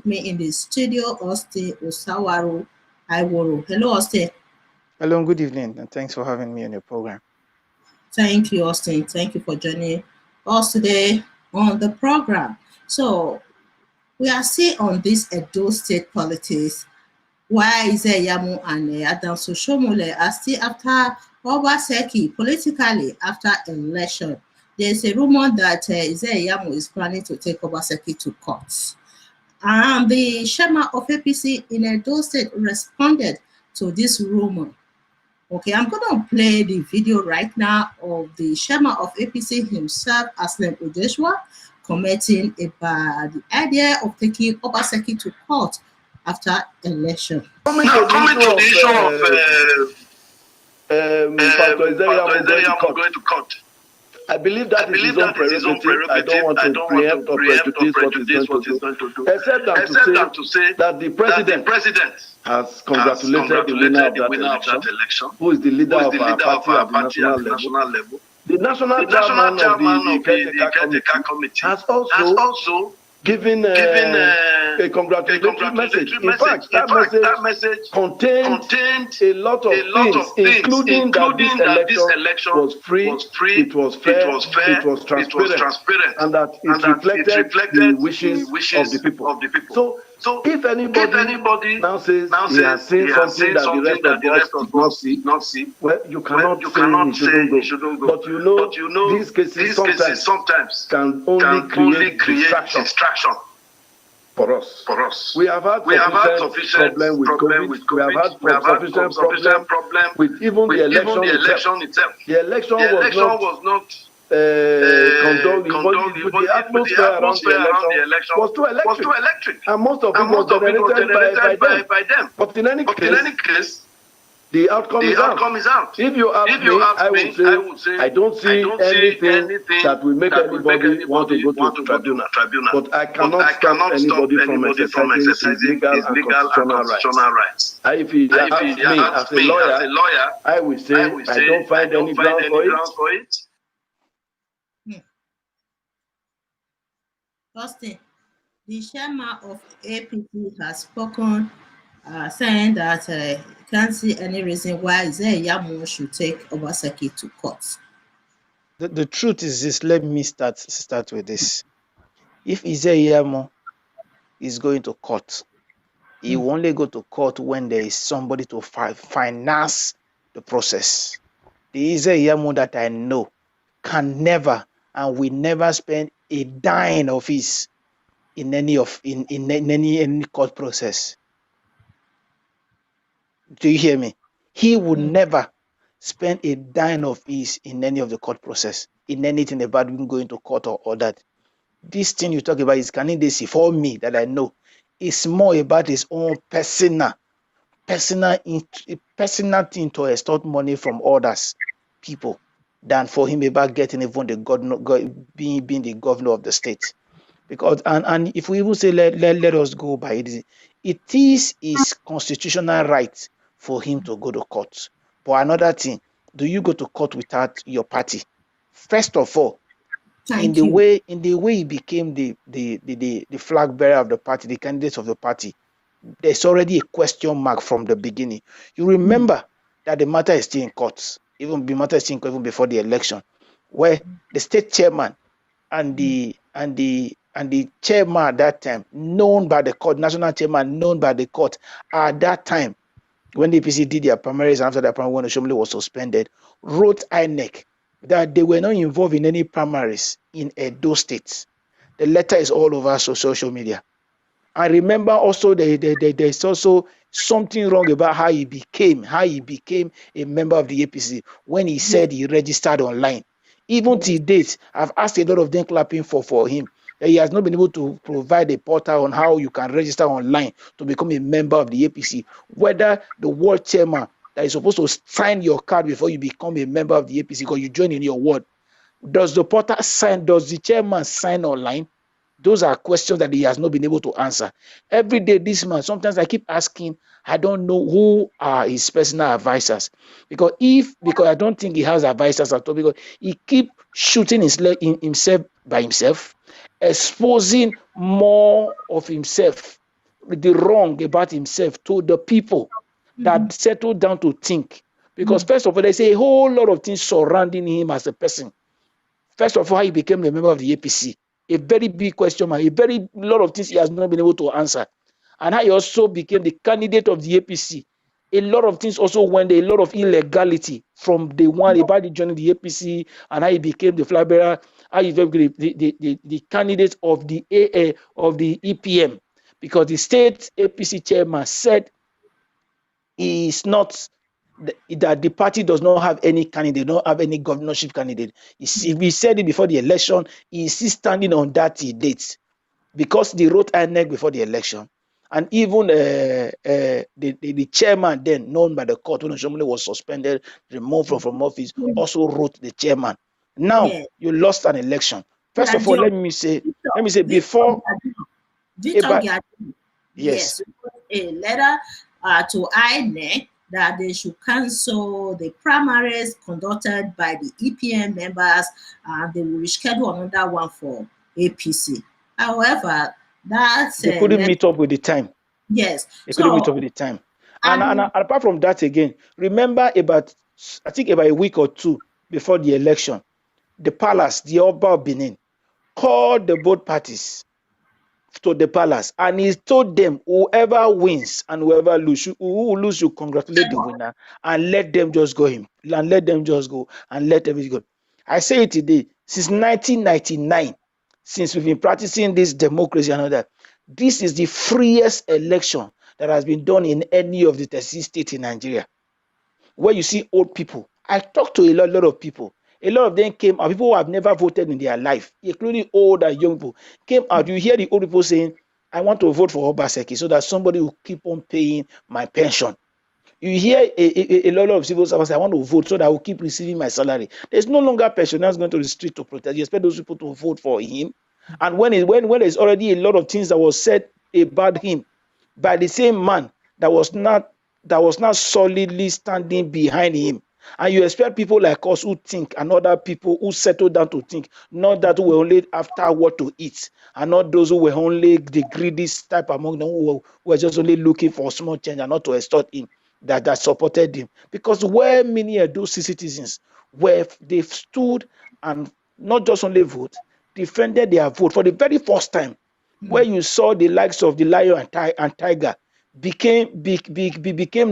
me in the studio, Austin Osawaru Iworo. Hello, Austin. Hello, good evening, and thanks for having me on your program. Thank you, Austin. Thank you for joining us today on the program. So, we are still on this Edo State politics. Why Ize Iyamu and Adams Oshomole are still after Obaseki politically after election. There's a rumor that Ize Iyamu is planning to take Obaseki to court. And the chairman of APC in Edo State responded to this rumor. Okay, I'm going to play the video right now of the chairman of APC himself, Aslam Ujeshwa, commenting about the idea of taking Obaseki to court after election. Coming to the issue of Pastor Ize Iyamu going to court. I believe that is his own prerogative. I don't want to preempt or prejudice what he's going to do. Except to say that the president has congratulated the winner of that election, who is the leader of our party at the national level. The national chairman of the caretaker committee has also given a congratulatory message. In fact, that message contained a lot of things, including that this election was free, it was fair, it was transparent, and that it reflected the wishes of the people. So if anybody now says he has seen something that the rest of us did not see, well, you cannot say he shouldn't go. But you know, these cases sometimes can only create distraction for us. We have had sufficient problem with COVID. We have had sufficient problem with even the election itself. The election was not condoned, but the atmosphere around the election was too electric. And most of it was generated by them. But in any case, the outcome is out. If you ask me, I would say I don't see anything that will make anybody want to go to tribunal. But I cannot stop anybody from exercising his legal and constitutional rights. If you ask me as a lawyer, I will say I don't find any ground for it. Austin, the chairman of APC has spoken, saying that he can't see any reason why Ize Iyamu should take Obaseki to court. The truth is this. Let me start with this. If Ize Iyamu is going to court, he will only go to court when there is somebody to finance the process. The Ize Iyamu that I know can never and will never spend a dime of his in any court process. Do you hear me? He would never spend a dime of his in any of the court process, in anything about him going to court or that. This thing you talk about is candidacy for me that I know. It's more about his own personal thing to extort money from others, people, than for him about getting even the governor, being the governor of the state. Because and if we even say let us go by it, it is his constitutional right for him to go to court. But another thing, do you go to court without your party? First of all, in the way he became the flag bearer of the party, the candidate of the party, there's already a question mark from the beginning. You remember that the matter is still in court. Even before the election, where the state chairman and the chairman at that time, known by the court, national chairman known by the court, at that time, when the APC did their primaries and after the primary when Oshomole was suspended, wrote INEC that they were not involved in any primaries in Edo State. The letter is all over social media. I remember also there's also something wrong about how he became a member of the APC when he said he registered online. Even to date, I've asked a lot of them clapping for him. He has not been able to provide a portal on how you can register online to become a member of the APC. Whether the ward chairman that is supposed to sign your card before you become a member of the APC because you join in your ward, does the chairman sign online? Those are questions that he has not been able to answer. Every day this month, sometimes I keep asking, I don't know who are his personal advisors. Because I don't think he has advisors at all, because he keep shooting himself by himself, exposing more of himself the wrong about himself to the people that settled down to think. Because first of all, there's a whole lot of things surrounding him as a person. First of all, he became a member of the APC. A very big question mark, a very lot of things he has not been able to answer. And how he also became the candidate of the APC. A lot of things also went, a lot of illegality from the one about the joining the APC and how he became the flag bearer, how he became the candidate of the EPM, because the state APC chairman said he is not, that the party does not have any candidate, don't have any governorship candidate. He said it before the election. He is still standing on that date because they wrote INEC before the election. And even the chairman then, known by the court when Oshomole was suspended, removed from office, also wrote the chairman. Now you lost an election. First of all, let me say before Victor, yes, a letter to INEC that they should cancel the primaries conducted by the EPM members, and they will reschedule another one for APC. However, they couldn't meet up with the time. Yes, they couldn't meet up with the time. And apart from that, again, remember I think about a week or two before the election, the palace, the Oba of Benin, called the both parties to the palace, and he told them whoever wins and whoever loses, who lose, you congratulate the winner and let them just go and let everything go. I say it today, since 1999, since we've been practicing this democracy and all that, this is the freest election that has been done in any of the 36 states in Nigeria. Where you see old people, I talked to a lot of people. A lot of them came out, people who have never voted in their life, including old and young people, came out. You hear the old people saying, I want to vote for Obaseki so that somebody will keep on paying my pension. You hear a lot of civil servants say, I want to vote so that I will keep receiving my salary. There's no longer pensioners going to the street to protest. You expect those people to vote for him. And when there's already a lot of things that was said about him by the same man that was not solidly standing behind him. And you expect people like us who think and other people who settle down to think, not that who were only after what to eat, and not those who were only the greedy type among them who were just only looking for small change and not to extort him, that supported him. Because where many of those citizens where they stood and not just only vote, defended their vote for the very first time, where you saw the likes of the lion and tiger became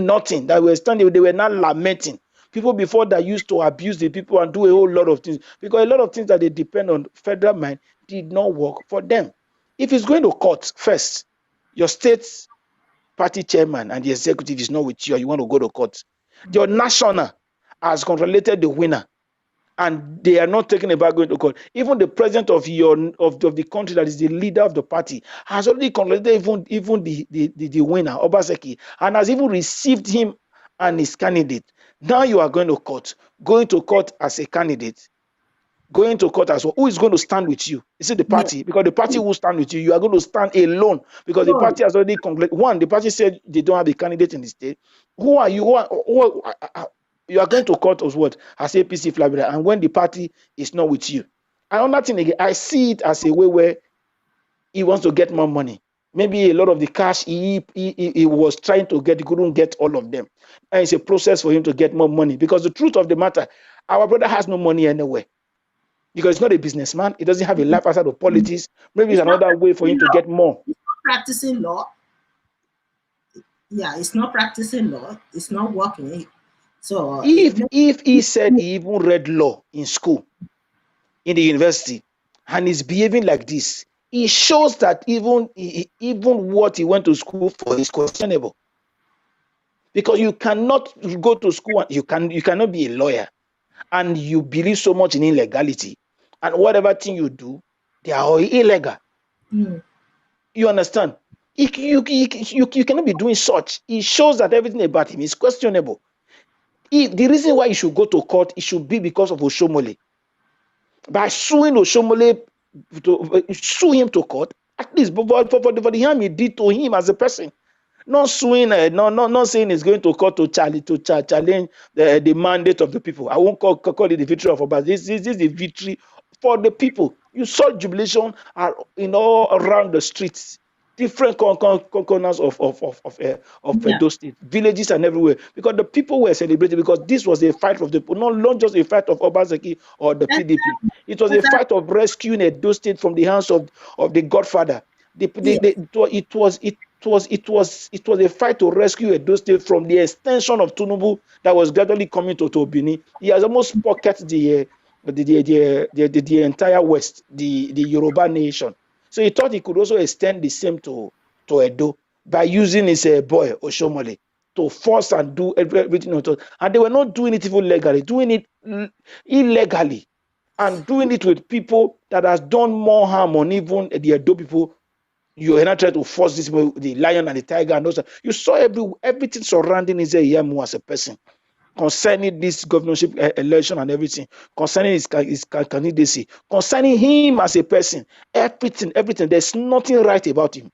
nothing, that were standing, they were not lamenting. People before that used to abuse the people and do a whole lot of things, because a lot of things that they depend on federal mind did not work for them. If it's going to court, first, your state party chairman and the executive is not with you, or you want to go to court. Your national has congratulated the winner, and they are not taking about going to court. Even the president of the country that is the leader of the party has already congratulated even the winner, Obaseki, and has even received him and his candidate. Now you are going to court as a candidate, going to court as well. Who is going to stand with you? Is it the party? Because the party will stand with you. You are going to stand alone because the party has already congratulated. One, the party said they don't have a candidate in the state. Who are you? You are going to court as what? As APC flag bearer, and when the party is not with you. Another thing again, I see it as a way where he wants to get more money. Maybe a lot of the cash he was trying to get, he couldn't get all of them. And it's a process for him to get more money. Because the truth of the matter, our brother has no money anywhere. Because he's not a businessman. He doesn't have a life outside of politics. Maybe it's another way for him to get more. He's not practicing law. Yeah, he's not practicing law. It's not working. So if he said he even read law in school, in the university, and is behaving like this, it shows that even what he went to school for is questionable. Because you cannot go to school and you cannot be a lawyer and you believe so much in illegality, and whatever thing you do, they are all illegal. You understand? You cannot be doing such. It shows that everything about him is questionable. The reason why he should go to court, it should be because of Oshomole. By suing Oshomole, sue him to court, at least for the harm he did to him as a person. Not suing, not saying he's going to court to challenge the mandate of the people. I won't call it the victory of Obaseki. This is the victory for the people. You saw jubilation all around the streets. different corners of Edo State, villages and everywhere, because the people were celebrating, because this was a fight of the people, not just a fight of Obaseki or the PDP. It was a fight of rescuing Edo State from the hands of the godfather. It was a fight to rescue Edo State from the extension of Tinubu that was gradually coming to Benin. He has almost pocketed the entire West, the Yoruba nation. So he thought he could also extend the same to Edo by using his boy Oshomole to force and do everything. And they were not doing it even legally, doing it illegally, and doing it with people that has done more harm on even the Edo people. You are not trying to force this, the lion and the tiger and those. You saw everything surrounding Ize Iyamu as a person, concerning this governorship election and everything, concerning his candidacy, concerning him as a person, everything. There's nothing right about him.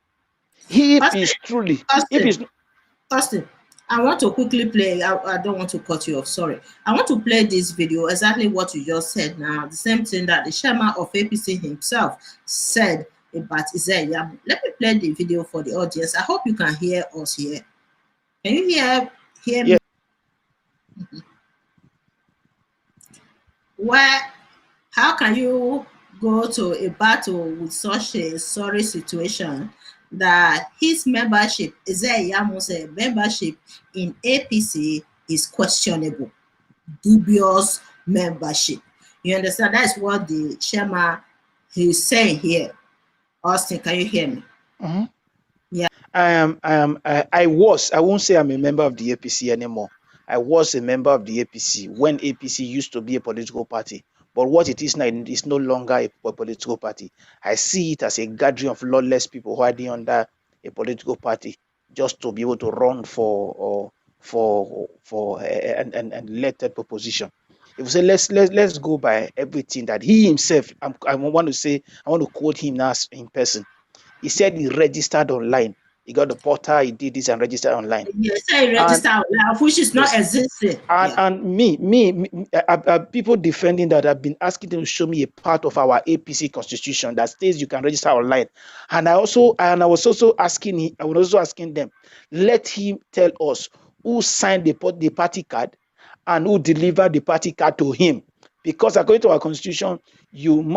Austin, I want to quickly play. I don't want to cut you off. Sorry. I want to play this video. Exactly what you just said now. The same thing that the chairman of APC himself said about Ize Iyamu. Let me play the video for the audience. I hope you can hear us here. Can you hear me? Mm-hmm. How can you go to a battle with such a sorry situation that his membership, Ize Iyamu's membership in APC is questionable, dubious membership? You understand? That's what the chairman is saying here. Austin, can you hear me? Mm-hmm. Yeah. I won't say I'm a member of the APC anymore. I was a member of the APC when APC used to be a political party. But what it is now, it's no longer a political party. I see it as a gathering of lawless people hiding under a political party just to be able to run for an elected proposition. If we say let's go by everything that he himself, I want to quote him now in person. He said he registered online. He got the portal, he did this and registered online. Yes, he registered online, which is not existing. And people defending that have been asking them to show me a part of our APC constitution that says you can register online. And I was also asking them, let him tell us who signed the party card and who delivered the party card to him. Because according to our constitution,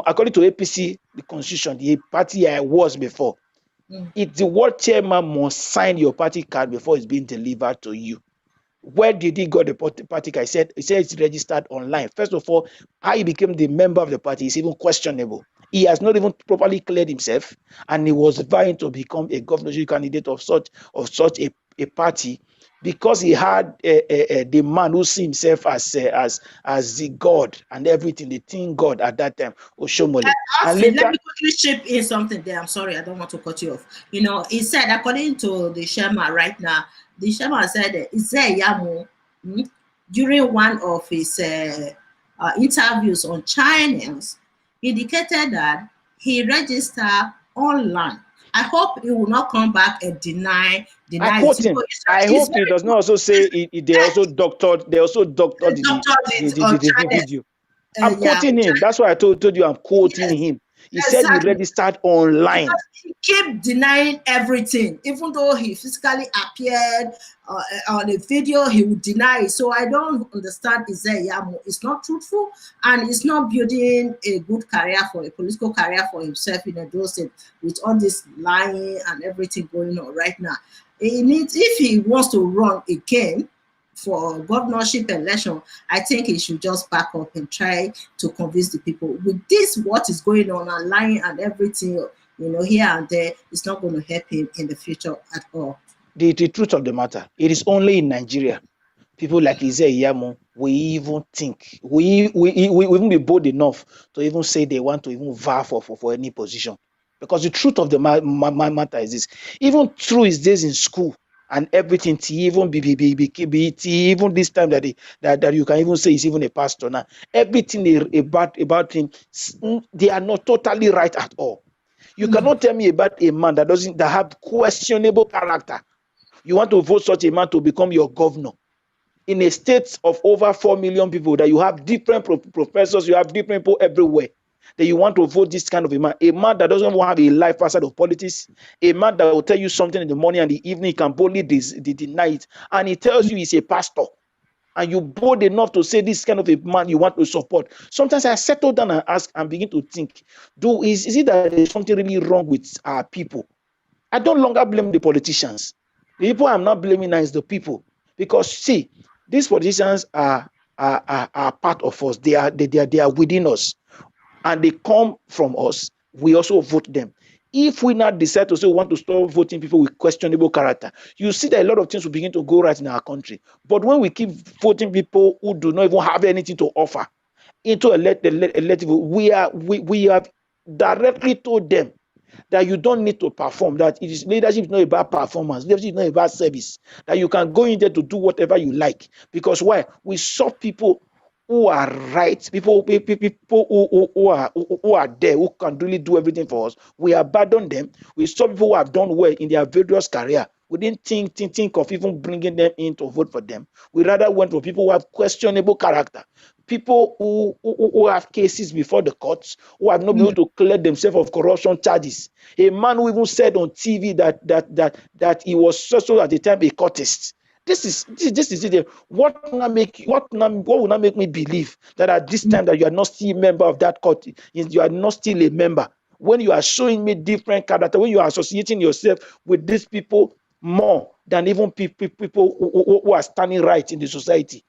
according to APC, the constitution, the party I was before, it's the world chairman must sign your party card before it's being delivered to you. Where did he got the party card? He said it's registered online. First of all, how he became the member of the party is even questionable. He has not even properly cleared himself, and he was vying to become a governorship candidate of such a party, because he had the man who see himself as the God and everything, the thing God at that time, Oshomole. Let me quickly chip in something there. I'm sorry, I don't want to cut you off. He said, according to the chairman right now, the chairman said Ize Iyamu, during one of his interviews on channels, indicated that he registered online. I hope he will not come back and deny. I hope he does not also say they also doctored the video. I'm quoting him. That's why I told you I'm quoting him. He said he registered online. He kept denying everything, even though he physically appeared on a video, he would deny it. So I don't understand Ize Iyamu. It's not truthful, and it's not building a good career a political career for himself in Edo State with all this lying and everything going on right now. If he wants to run again for governorship election, I think he should just back up and try to convince the people. With this, what is going on and lying and everything, here and there, it's not going to help him in the future at all. The truth of the matter, it is only in Nigeria people like Ize Iyamu we even think we even be bold enough to even say they want to even vow for any position. Because the truth of the matter is this: even through his days in school and everything, even even this time that you can even say he's even a pastor now, everything about him, they are not totally right at all. You cannot tell me about a man that have questionable character. You want to vote such a man to become your governor in a state of over 4 million people, that you have different professors, you have different people everywhere. that you want to vote this kind of a man that doesn't want to have a life outside of politics, a man that will tell you something in the morning and the evening, he can boldly deny it, and he tells you he's a pastor, and you bold enough to say this kind of a man you want to support. Sometimes I settle down and ask and begin to think, is it that there's something really wrong with our people? I don't longer blame the politicians. The people I'm not blaming now is the people. Because see, these politicians are part of us. They are within us. And they come from us. We also vote them. If we now decide to say we want to stop voting people with questionable character, you see that a lot of things will begin to go right in our country. But when we keep voting people who do not even have anything to offer into elective, we have directly told them that you don't need to perform, that it is leadership is not about performance, leadership is not about service, that you can go in there to do whatever you like. Because why? We saw people who are right, people who are there, who can really do everything for us. We abandon them. We saw people who have done well in their various career. We didn't think of even bringing them in to vote for them. We rather went for people who have questionable character, people who have cases before the courts, who have not been able to clear themselves of corruption charges. A man who even said on TV that he was so at the time a courtist. This is it. What will not make me believe that at this time that you are not still a member of that court, you are not still a member, when you are showing me different character, when you are associating yourself with these people more than even people who are standing right in the society.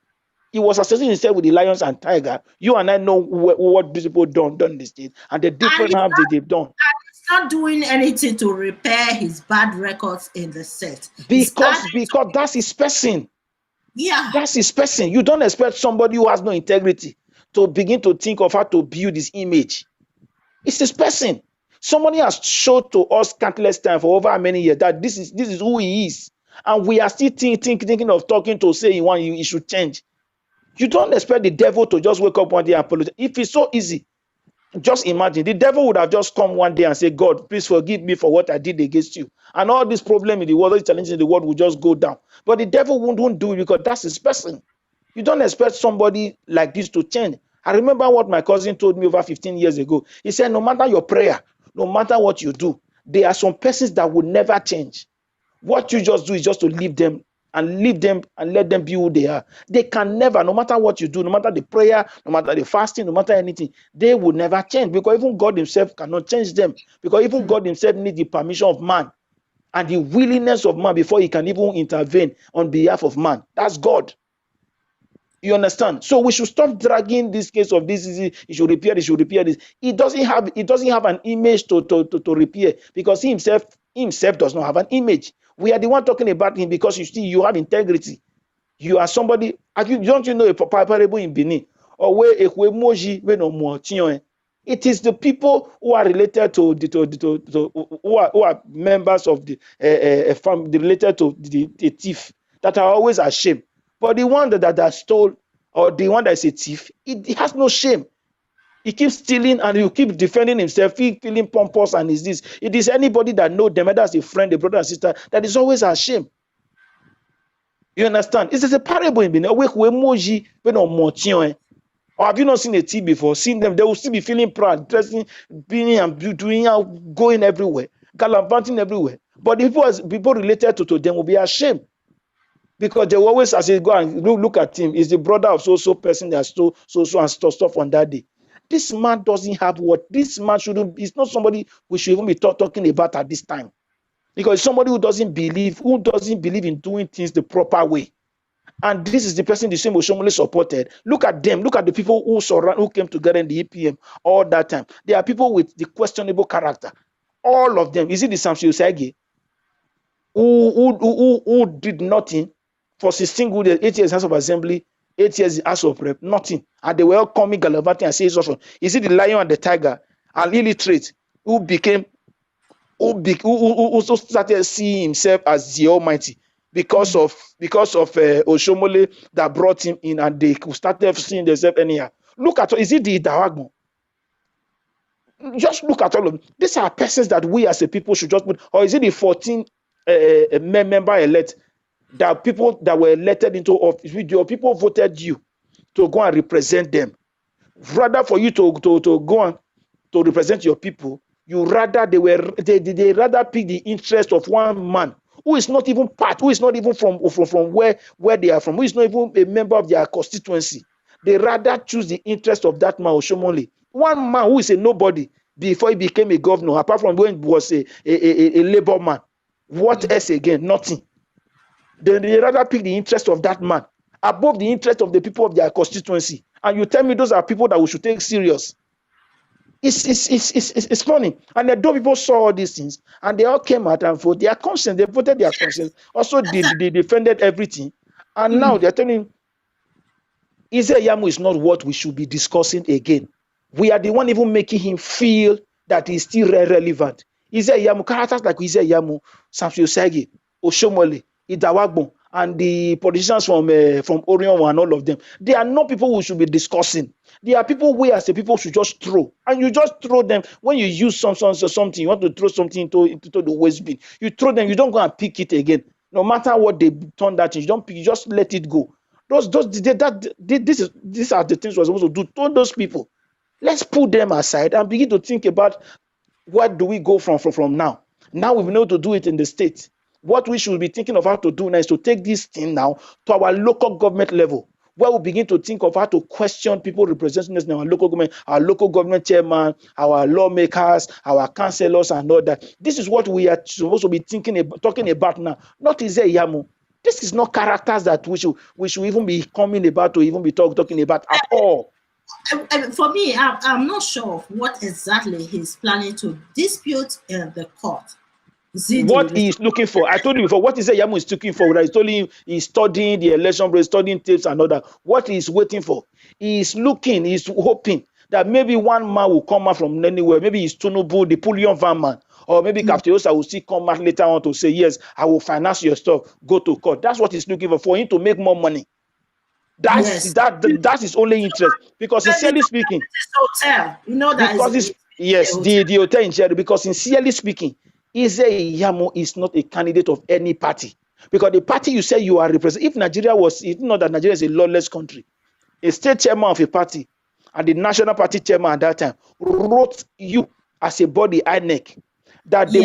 He was associating himself with the lions and tiger. You and I know what these people done in the state and the different harms that they've done. He's not doing anything to repair his bad records in the set. Because that's his person. Yeah. That's his person. You don't expect somebody who has no integrity to begin to think of how to build his image. It's his person. Somebody has showed to us countless times for over many years that this is who he is. And we are still thinking of talking to say he should change. You don't expect the devil to just wake up one day and apologize. If it's so easy, just imagine the devil would have just come one day and say, God, please forgive me for what I did against you. And all this problem in the world, all these challenges in the world will just go down. But the devil won't do it because that's his person. You don't expect somebody like this to change. I remember what my cousin told me over 15 years ago. He said, no matter your prayer, no matter what you do, there are some persons that will never change. What you just do is just to leave them and let them be who they are. They can never, no matter what you do, no matter the prayer, no matter the fasting, no matter anything, they will never change because even God himself cannot change them. Because even God himself needs the permission of man and the willingness of man before he can even intervene on behalf of man. That's God. You understand? So we should stop dragging this case of this. He should repair this. He doesn't have an image to repair because he himself does not have an image. We are the one talking about him because you have integrity. You are somebody. Don't you know a parable in Benin or where it is the people who are related who are members of the family related to the thief that are always ashamed. But the one that stole or the one that is a thief, he has no shame. He keeps stealing and he keeps defending himself, feeling pompous and is this. It is anybody that knows them, whether as a friend, a brother, a sister, that is always ashamed. You understand? This is a parable in Benin. Or have you not seen a thief before? Seen them, they will still be feeling proud, dressing, being and doing, going everywhere, gallivanting everywhere. But people related to them will be ashamed. Because they always, as they go and look at him, is the brother of so person that stole so and stuff on that day. This man doesn't have what this man shouldn't. It's not somebody we should even be talking about at this time, because somebody who doesn't believe in doing things the proper way. And this is the person the same Oshomole supported. Look at them. Look at the people who came together in the EPM all that time. There are people with the questionable character. All of them. Is it the Samson Osage who did nothing for 16 good years, 8 years House of Assembly, 8 years House of Rep, nothing. And they were all coming gallivanting and saying so. Is it the lion and the tiger, an illiterate who started seeing himself as the Almighty because of Oshomole that brought him in, and they started seeing themselves anyhow. Look at, is it the Idawagmo? Just look at all of them. These are persons that we as a people should just put, or is it the 14 member elect? That people that were elected into office, your people voted you to go and represent them. Rather for you to go to represent your people, they rather pick the interest of one man who is not even from where they are from, who is not even a member of their constituency. They rather choose the interest of that man, Oshomole. One man who is a nobody before he became a governor, apart from when he was a labor man. What else again? Nothing. They rather pick the interest of that man above the interest of the people of their constituency. And you tell me those are people that we should take serious. It's funny. And the people saw all these things and they all came out and voted their conscience. They voted their conscience. Also, they defended everything. And now they're telling Ize Iyamu is not what we should be discussing again. We are the one even making him feel that he's still relevant. Ize Iyamu, characters like Ize Iyamu, Samson Osagi, Oshomole, Idawagbon, and the politicians from Orion and all of them, they are not people we should be discussing. They are people we as a people should just throw. And you just throw them. When you use something, you want to throw something into the waste bin, you throw them, you don't go and pick it again. No matter what they turn that in, you don't pick, you just let it go. These are the things we're supposed to do to those people. Let's put them aside and begin to think about what do we go from now. Now we've been able to do it in the state. What we should be thinking of how to do now is to take this thing now to our local government level, where we begin to think of how to question people representing us in our local government chairman, our lawmakers, our councillors, and all that. This is what we are supposed to be talking about now, not Ize Iyamu. This is not characters that we should even be coming about or even be talking about at all. For me, I'm not sure of what exactly he's planning to dispute in the court. What he is looking for, I told you before, what Ize Iyamu is looking for, I told him he's studying the election, he's studying tapes and all that. What he's waiting for, he's hoping that maybe one man will come out from anywhere, maybe it's Tunubu, the Pulion van man, or maybe Captain Osa will still come out later on to say, yes, I will finance your stuff, go to court. That's what he's looking for him to make more money. That's his only interest. Because sincerely speaking, hotel, you know that because the hotel in Jerry, because sincerely speaking, Ize Iyamu is not a candidate of any party. Because the party you say you are representing, if not that Nigeria is a lawless country, a state chairman of a party and the national party chairman at that time wrote you as a body, INEC, that they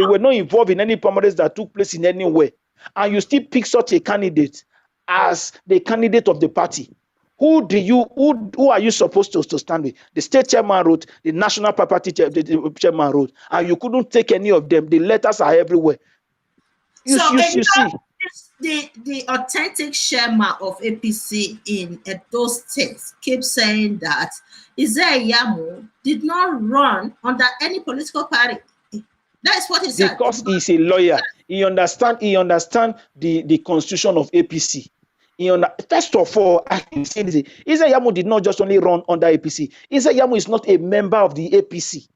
were not involved in any primaries that took place in any way, and you still pick such a candidate as the candidate of the party. Who are you supposed to stand with? The state chairman wrote, the national party chairman wrote, and you couldn't take any of them. The letters are everywhere. You see. The authentic chairman of APC in those states keeps saying that Ize Iyamu did not run under any political party. That's what he said. Because he's a lawyer. He understands the constitution of APC. First of all, I can say this: Ize Iyamu did not just only run under APC. Ize Iyamu is not a member of the APC.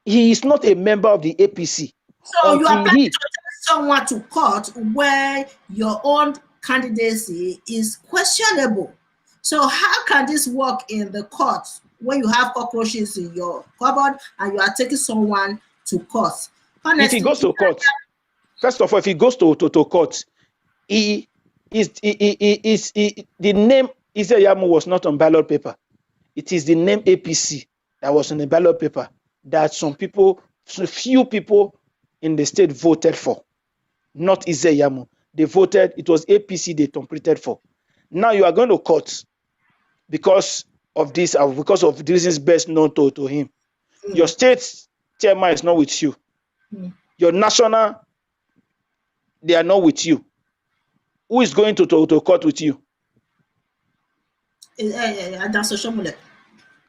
He is not a member of the APC. So you are planning to take someone to court where your own candidacy is questionable. So how can this work in the court when you have cockroaches in your cupboard and you are taking someone to court? Honestly, if he goes to court, first of all, if he goes to court, the name Ize Iyamu was not on ballot paper. It is the name APC that was on the ballot paper that few people in the state voted for, not Ize Iyamu. They voted, it was APC they completed for. Now you are going to court because of this, because of the reasons best known to him. Your state chairman is not with you. Your national, they are not with you. Who is going to court with you? Adams Oshomole.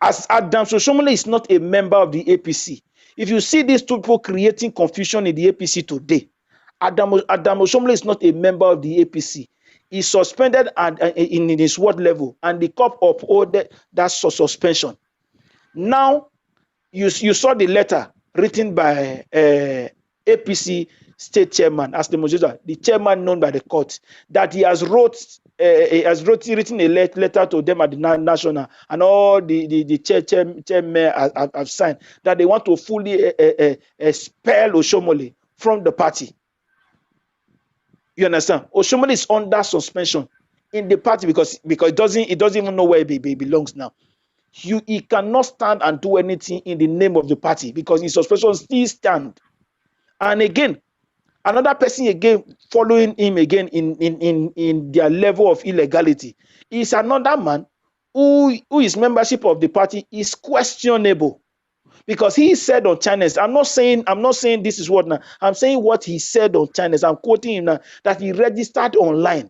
As Adams Oshomole is not a member of the APC. If you see these two people creating confusion in the APC today, Adams Oshomole is not a member of the APC. He's suspended in his ward level, and the COP upholded that suspension. Now, you saw the letter written by APC state chairman, as the chairman known by the court, that he has written a letter to them at the national, and all the chairman have signed that they want to fully expel Oshomole from the party. You understand? Oshomole is under suspension in the party because it doesn't even know where he belongs now. he cannot stand and do anything in the name of the party because his suspension still stand. And again, another person again following him again in their level of illegality is another man who his membership of the party is questionable. Because he said on channels, I'm not saying this is what now. I'm saying what he said on channels. I'm quoting him now that he registered online.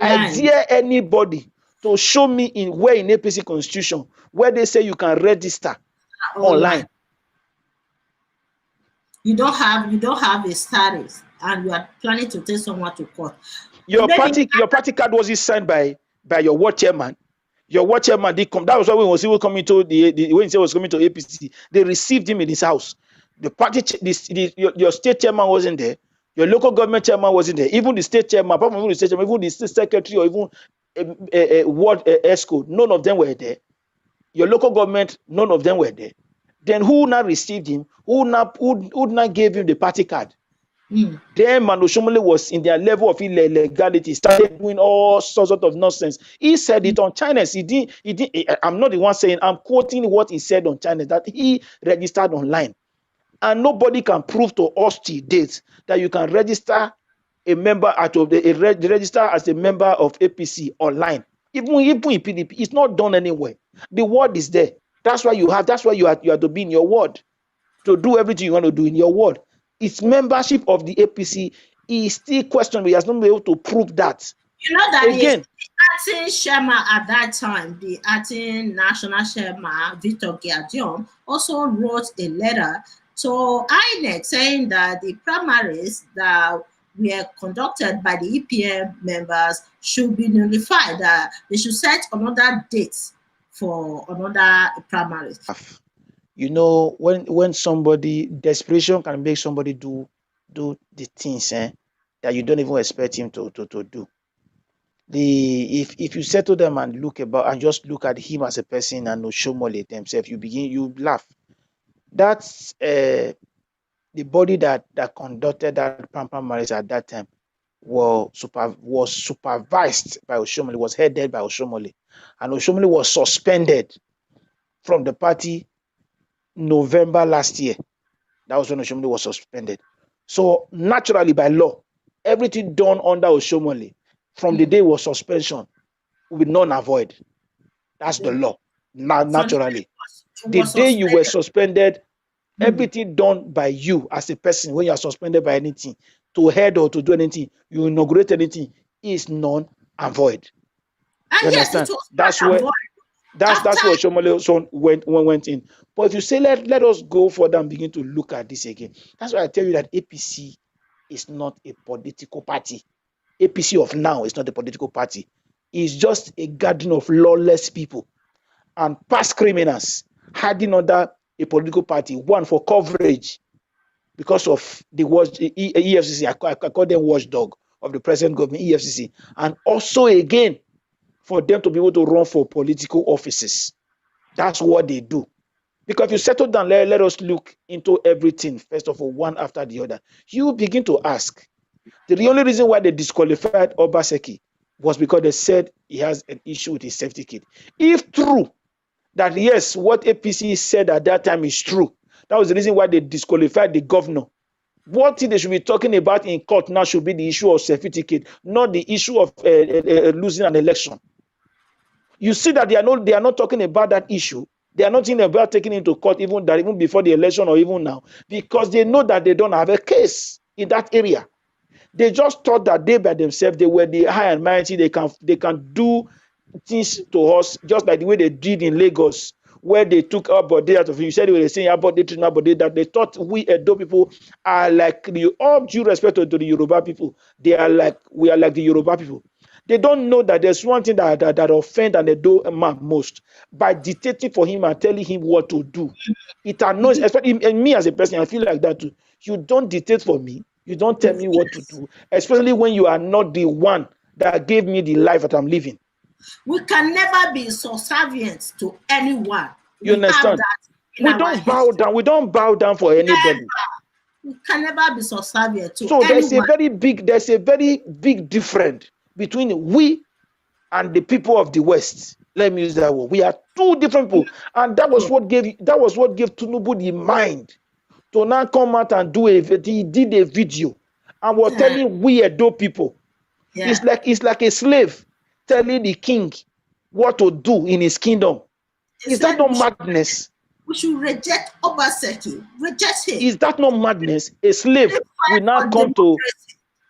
I dare anybody to show me in APC constitution where they say you can register online. You don't have a status, and you are planning to take someone to court. Your party card was signed by your ward chairman. Your ward chairman did come. That was why when he was coming to when he was coming to APC, they received him in his house. The party, your state chairman wasn't there. Your local government chairman wasn't there. Even the state chairman, apart from the state chairman, even the state secretary or even a ward ESCO, none of them were there. Your local government, none of them were there. Then who now received him? Who now gave him the party card? Then Manu Shomole was in their level of illegality, started doing all sorts of nonsense. He said it on channels. He didn't. I'm not the one saying. I'm quoting what he said on channels that he registered online, and nobody can prove to us to date that you can register a member register as a member of APC online. Even in PDP, it's not done anywhere. The word is there. That's why you have to be in your ward to do everything you want to do in your ward. Its membership of the APC is still questionable. He has not been able to prove that. You know that again, the acting chairman at that time, the acting national chairman, Victor Giadion, also wrote a letter to INEC saying that the primaries that were conducted by the EPM members should be nullified, that they should set another date for another primaries. You know, when somebody, desperation can make somebody do the things that you don't even expect him to do. If you settle them and just look at him as a person and Oshomole themselves, you laugh. That's the body that conducted that primaries at that time was supervised by Oshomole, was headed by Oshomole, and Oshomole was suspended from the party November last year. That was when Oshomole was suspended. So naturally, by law, everything done under Oshomole from the day was suspension will be null and void. That's the law. Naturally, the day you were suspended, everything done by you as a person when you are suspended by anything, to head or to do anything, you inaugurate anything, is null and void. You understand? That's where Oshomole went in. But if you say let us go further and begin to look at this again, that's why I tell you that APC is not a political party. APC of now is not a political party. It's just a gathering of lawless people and past criminals hiding under a political party, one for coverage because of the EFCC, I call them watchdog of the present government, EFCC, and also again for them to be able to run for political offices. That's what they do. Because if you settle down, let us look into everything, first of all, one after the other. You begin to ask. The only reason why they disqualified Obaseki was because they said he has an issue with his safety kit. If true, that yes, what APC said at that time is true, that was the reason why they disqualified the governor. What they should be talking about in court now should be the issue of safety kit, not the issue of losing an election. You see that they are not talking about that issue. They are not thinking about taking it into court even before the election or even now, because they know that they don't have a case in that area. They just thought that they by themselves, they were the high and mighty. They can do things to us just like the way they did in Lagos, where they took Abode out of it. You said they were saying Abode, that they thought we Edo people are like all due respect to the Yoruba people. We are like the Yoruba people. They don't know that there's one thing that offend an Edo man most, by dictating for him and telling him what to do. It annoys, especially me as a person. I feel like that too. You don't dictate for me. You don't tell me what to do, especially when you are not the one that gave me the life that I'm living. We can never be subservient to anyone. You understand? We don't bow down. We don't bow down for anybody. We can never be subservient to anyone. So there's a very big difference between we and the people of the West. Let me use that word. We are two different people, and that was what gave Tinubu the mind to now come out and he did a video and was telling we Edo people. Yeah. It's like a slave telling the king what to do in his kingdom. Is that not madness? We should reject Obaseki. Reject him. Is that not madness? A slave will now come to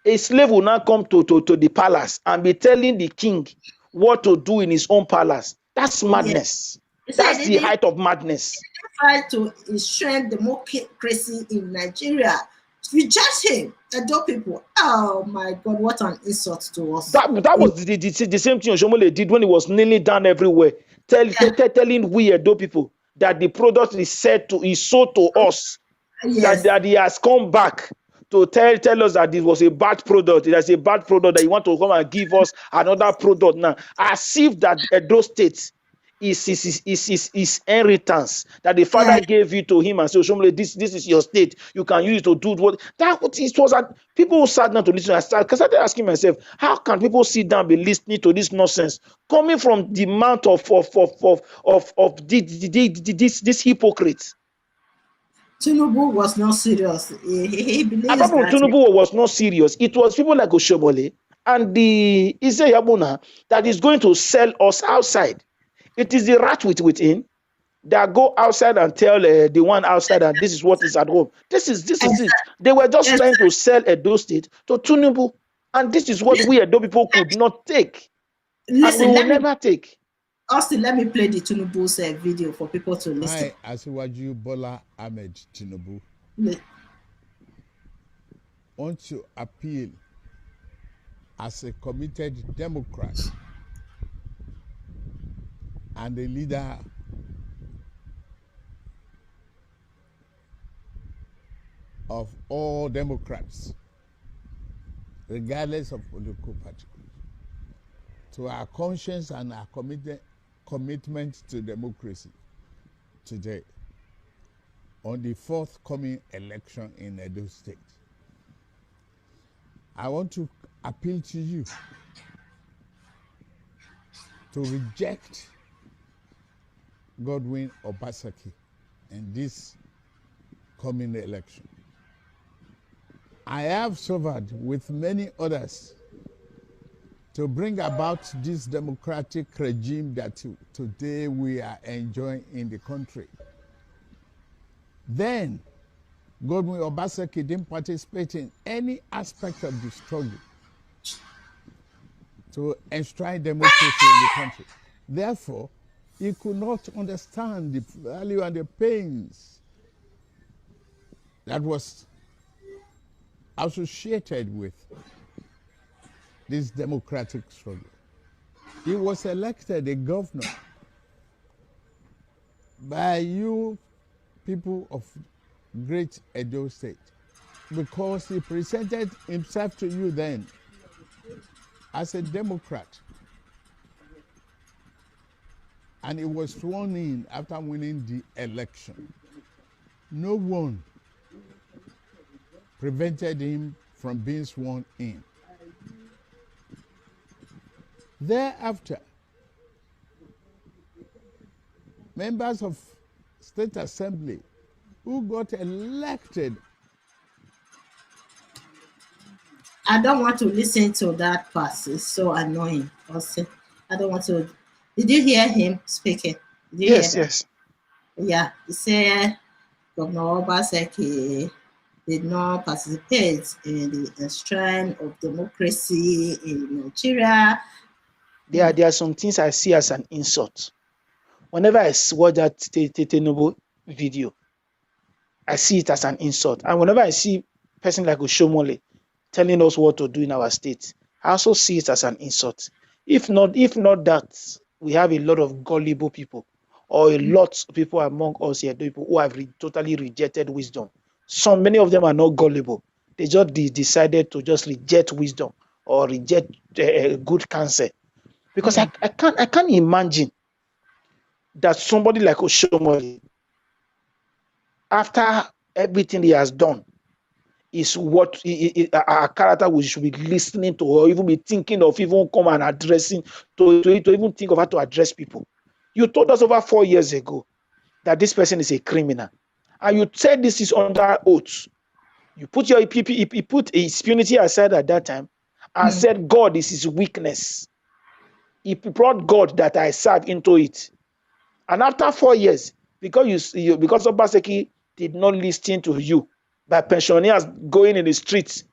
the palace and be telling the king what to do in his own palace. That's madness. Yes. That's the height of madness. Try to enshrine democracy in Nigeria. Reject him. Edo people. Oh my God, what an insult to us. That was the same thing Oshomole did when he was kneeling down everywhere, telling we Edo people that the product is sold to us. Yes. That he has come back to tell us that it was a bad product. It is a bad product, that you want to come and give us another product now. As if that Edo State is his inheritance, that the father gave it to him and said, Oshomole, this is your state. You can use it to do what it was. People who sat down to listen. I started asking myself, how can people sit down and be listening to this nonsense coming from the mouth of this hypocrite? Tinubu was not serious. He believes apart from Tinubu was not serious. It was people like Oshomole and the Ize Iyamu that is going to sell us outside. It is the rat within that go outside and tell the one outside that this is what is at home. This is it. They were just trying to sell Edo State to Tinubu, and this is what we Edo people could not take. Listen, and we will never take. Austin, let me play the Tinubu's video for people to listen. I, Asiwaju Bola Ahmed Tinubu, want to appeal as a committed Democrat and a leader of all Democrats, regardless of political party, to our conscience and our commitment to democracy today on the forthcoming election in Edo State. I want to appeal to you to reject Godwin Obaseki in this coming election. I have suffered with many others to bring about this democratic regime that today we are enjoying in the country. Then, Godwin Obaseki didn't participate in any aspect of the struggle to enshrine democracy in the country. Therefore, he could not understand the value and the pains that was associated with this democratic struggle. He was elected a governor by you people of Great Edo State because he presented himself to you then as a Democrat. And he was sworn in after winning the election. No one prevented him from being sworn in. Thereafter, members of State Assembly who got elected. I don't want to listen to that part. It's so annoying. I don't want to. Did you hear him speaking? Yes. Yeah, he said Governor Obaseki did not participate in the enshrine of democracy in Nigeria. There are some things I see as an insult. Whenever I watch that Tinubu video, I see it as an insult. And whenever I see a person like Oshomole telling us what to do in our state, I also see it as an insult. If not that, we have a lot of gullible people, or a lot of people among us here, people who have totally rejected wisdom. Many of them are not gullible. They just decided to just reject wisdom or reject good counsel. Because I can't imagine that somebody like Oshomole, after everything he has done, is what our character we should be listening to, or even be thinking of, even come and addressing, to even think of how to address people. You told us over 4 years ago that this person is a criminal, and you said this is under oath. You put your he put his purity aside at that time and said God is his weakness. He brought God that I serve into it. And after 4 years, because Obaseki did not listen to you, by pensioners going in the streets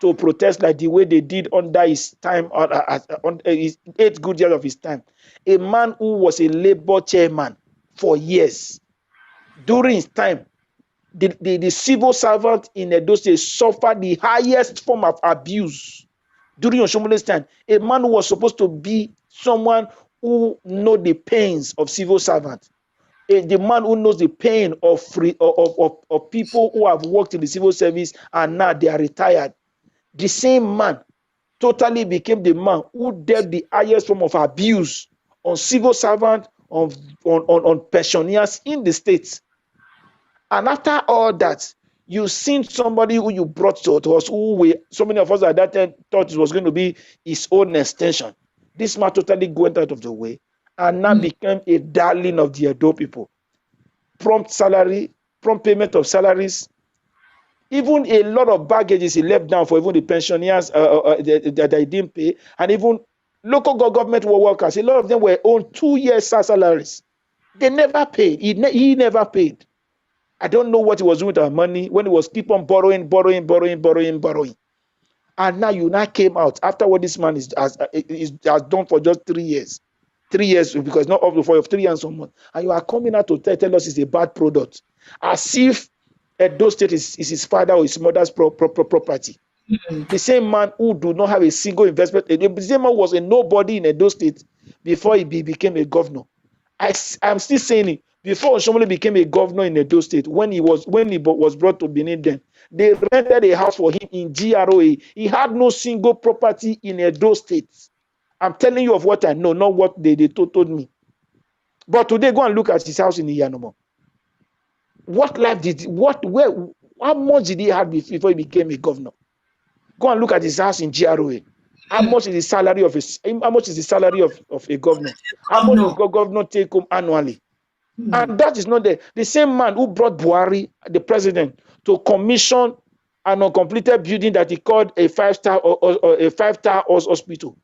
to protest like the way they did under his time, on his 8 good years of his time, a man who was a labor chairman for years, during his time, the civil servant in Edo State suffered the highest form of abuse during Oshomole's time. A man who was supposed to be someone who knows the pains of civil servant, the man who knows the pain of people who have worked in the civil service and now they are retired. The same man totally became the man who dealt the highest form of abuse on civil servant, on pensioners in the states. And after all that, you've seen somebody who you brought to us, so many of us at that time thought it was going to be his own extension. This man totally went out of the way and now became a darling of the Edo people. Prompt salary, prompt payment of salaries, even a lot of baggages he left down for even the pensioners that they didn't pay, and even local government workers. A lot of them were on 2 years salaries. They never paid. He never paid. I don't know what he was doing with our money when he was keep on borrowing. And now you now came out after what this man has done for just 3 years. 3 years, because not up to 4 of 3 years or more. And you are coming out to tell us it's a bad product. As if Edo State is his father or his mother's property. The same man who do not have a single investment. The same man was a nobody in Edo State before he became a governor. I'm still saying it. Before Oshomole became a governor in Edo State, when he was brought to Benin, then they rented a house for him in GROA. He had no single property in Edo State. I'm telling you of what I know, not what they told me. But today, go and look at his house in Iyamu. What life how much did he have before he became a governor? Go and look at his house in GROA. How much is the salary of a governor? How much does the governor take home annually? And that is not the same man who brought Buhari, the president, to commission an uncompleted building that he called a 5-star hospital.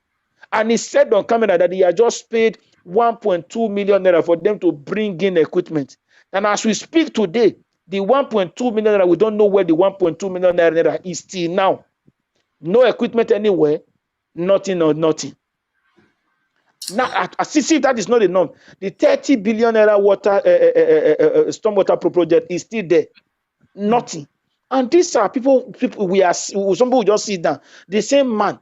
And he said on camera that he had just paid 1.2 million naira for them to bring in equipment. And as we speak today, the 1.2 million naira, we don't know where the 1.2 million naira is still now. No equipment anywhere, nothing or nothing. Now, see, that is not enough. The 30 billion naira stormwater project is still there. Nothing. And these are people some people just sit down. The same man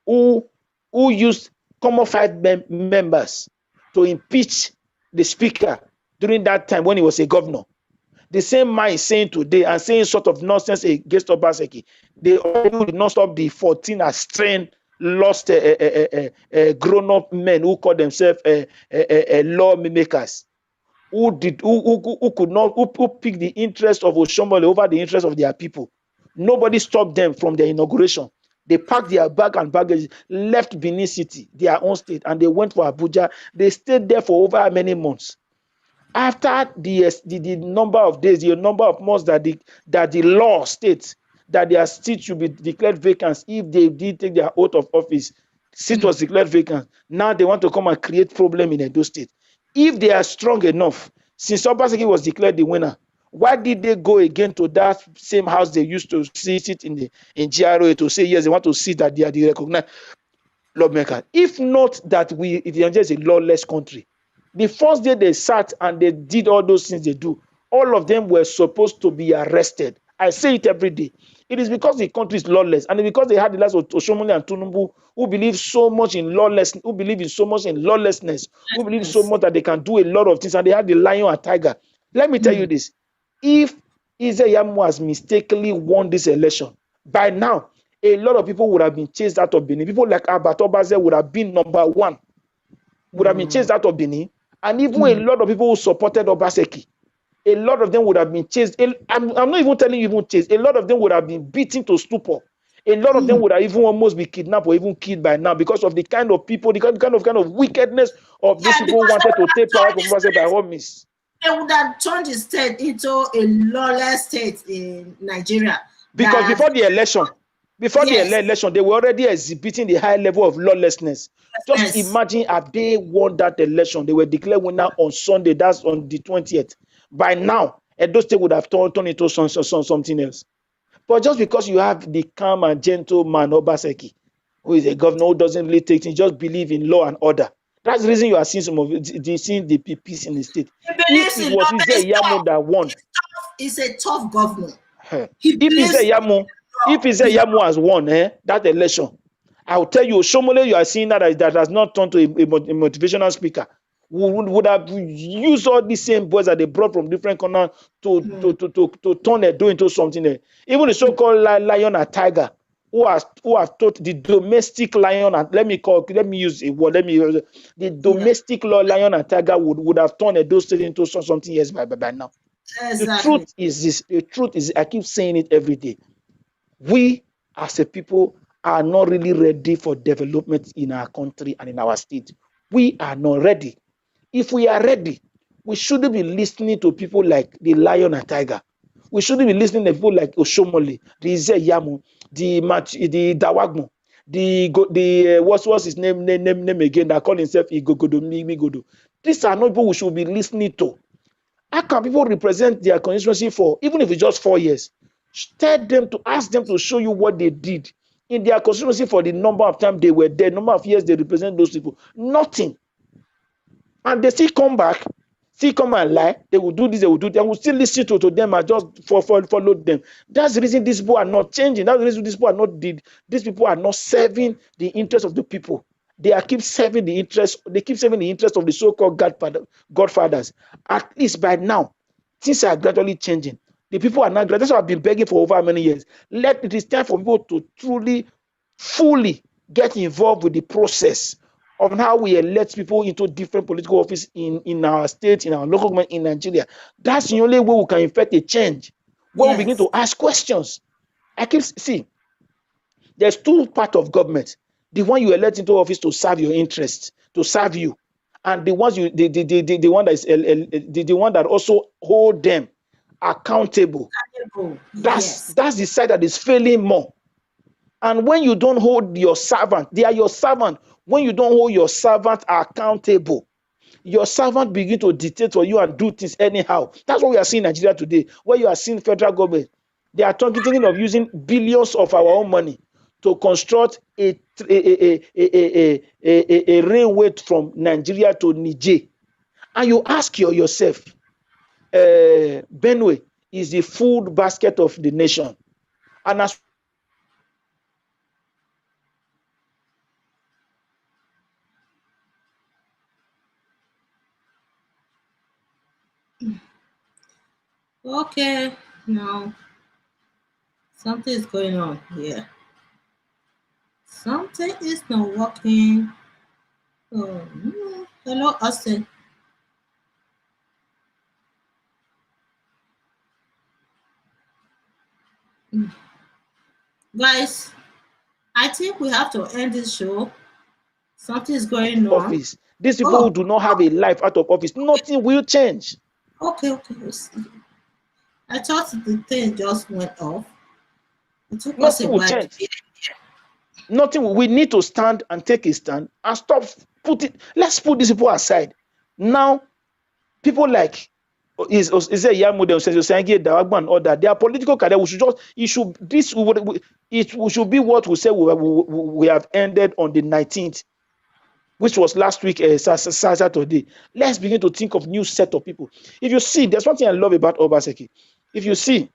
who used common 5 members to impeach the speaker during that time when he was a governor. The same man is saying today and saying sort of nonsense against Obaseki. They all did not stop the 14 astray lost grown-up men who call themselves law makers, who picked the interest of Oshomole over the interest of their people. Nobody stopped them from their inauguration. They packed their bag and baggage, left Benin City, their own state, and they went for Abuja. They stayed there for over many months. After the number of days, the number of months that the law states that their seat should be declared vacant if they did take their oath of office, seat was declared vacant. Now they want to come and create problem in Edo State. If they are strong enough, since Obaseki was declared the winner, why did they go again to that same house they used to sit in GROA to say yes, they want to see that they are the recognized lawmaker? If not that Nigeria is a lawless country. The first day they sat and they did all those things they do, all of them were supposed to be arrested. I say it every day. It is because the country is lawless, and because they had the likes of Oshomole and Tinubu, who believe so much in lawlessness, who believe so much that they can do a lot of things, and they had the lion and tiger. Let me tell you this: if Ize Iyamu has mistakenly won this election, by now a lot of people would have been chased out of Benin. People like Abat Obaze would have been number one, would have been chased out of Benin, and even a lot of people who supported Obaseki a lot of them would have been chased. I'm not even telling you even chased. A lot of them would have been beaten to stupor. A lot of them would have even almost be kidnapped or even killed by now because of the kind of people, the kind of wickedness of these people wanted to take power from us by all means. They would have turned the state into a lawless state in Nigeria. Because before the election, they were already exhibiting the high level of lawlessness. Just imagine if they won that election, they were declared winner on Sunday, that's on the 20th. By now, Edo State would have turned into something else. But just because you have the calm and gentle man, Obaseki, who is a governor who doesn't really take things, just believe in law and order. That's the reason you are seeing seeing the peace in the state. If it was Ize Iyamu that won, he's a tough governor. If Ize Iyamu has won that election, I will tell you, Shomole, you are seeing that has not turned to a motivational speaker. Would have used all the same boys that they brought from different corners to turn Edo into something else. Even the so-called lion and tiger, who have taught the domestic lion, and let me use a word, the domestic lion and tiger would have turned Edo State into something else by now. Exactly. The truth is, I keep saying it every day. We as a people are not really ready for development in our country and in our state. We are not ready. If we are ready, we shouldn't be listening to people like the lion and tiger. We shouldn't be listening to people like Oshomole, the Ize Iyamu, the Dawagmo, the what's his name again that call himself Migodo. These are not people we should be listening to. How can people represent their constituency for, even if it's just 4 years? Ask them to show you what they did in their constituency for the number of times they were there, number of years they represent those people. Nothing. And they still come back, still come and lie. They will do this, they will do that. And we'll still listen to them and just follow them. That's the reason these people are not changing. That's the reason these people are not serving the interest of the people. They keep serving the interest of the so-called godfathers. At least by now, things are gradually changing. The people are not. That's what I've been begging for over many years. It is time for people to truly, fully get involved with the process of how we elect people into different political office in our state, in our local government, in Nigeria. That's the only way we can effect a change. When we begin to ask questions. There's two parts of government. The one you elect into office to serve your interests, to serve you, and the one that also hold them accountable. That's the side that is failing more. And when you don't hold your servant, they are your servant. When you don't hold your servant accountable, your servant begin to dictate for you and do things anyhow. That's what we are seeing in Nigeria today, where you are seeing federal government. They are thinking of using billions of our own money to construct a railway from Nigeria to Niger. And you ask yourself, Benue is the food basket of the nation. And as okay, now something is going on here. Something is not working. Oh, no. Hello, Austin. Guys, I think we have to end this show. Something is going on. Office. These people who do not have a life out of office, nothing will change. Okay. I thought the thing just went off. It took us a while to be here. Nothing. We need to stand and take a stand and stop let's put these people aside. Now, people like Ize Iyamu, Dawagbo and all that, they are political career. It should be what we say we have ended on the 19th, which was last week, Saturday. Let's begin to think of new set of people. If you see, there's one thing I love about Obaseki. If you see,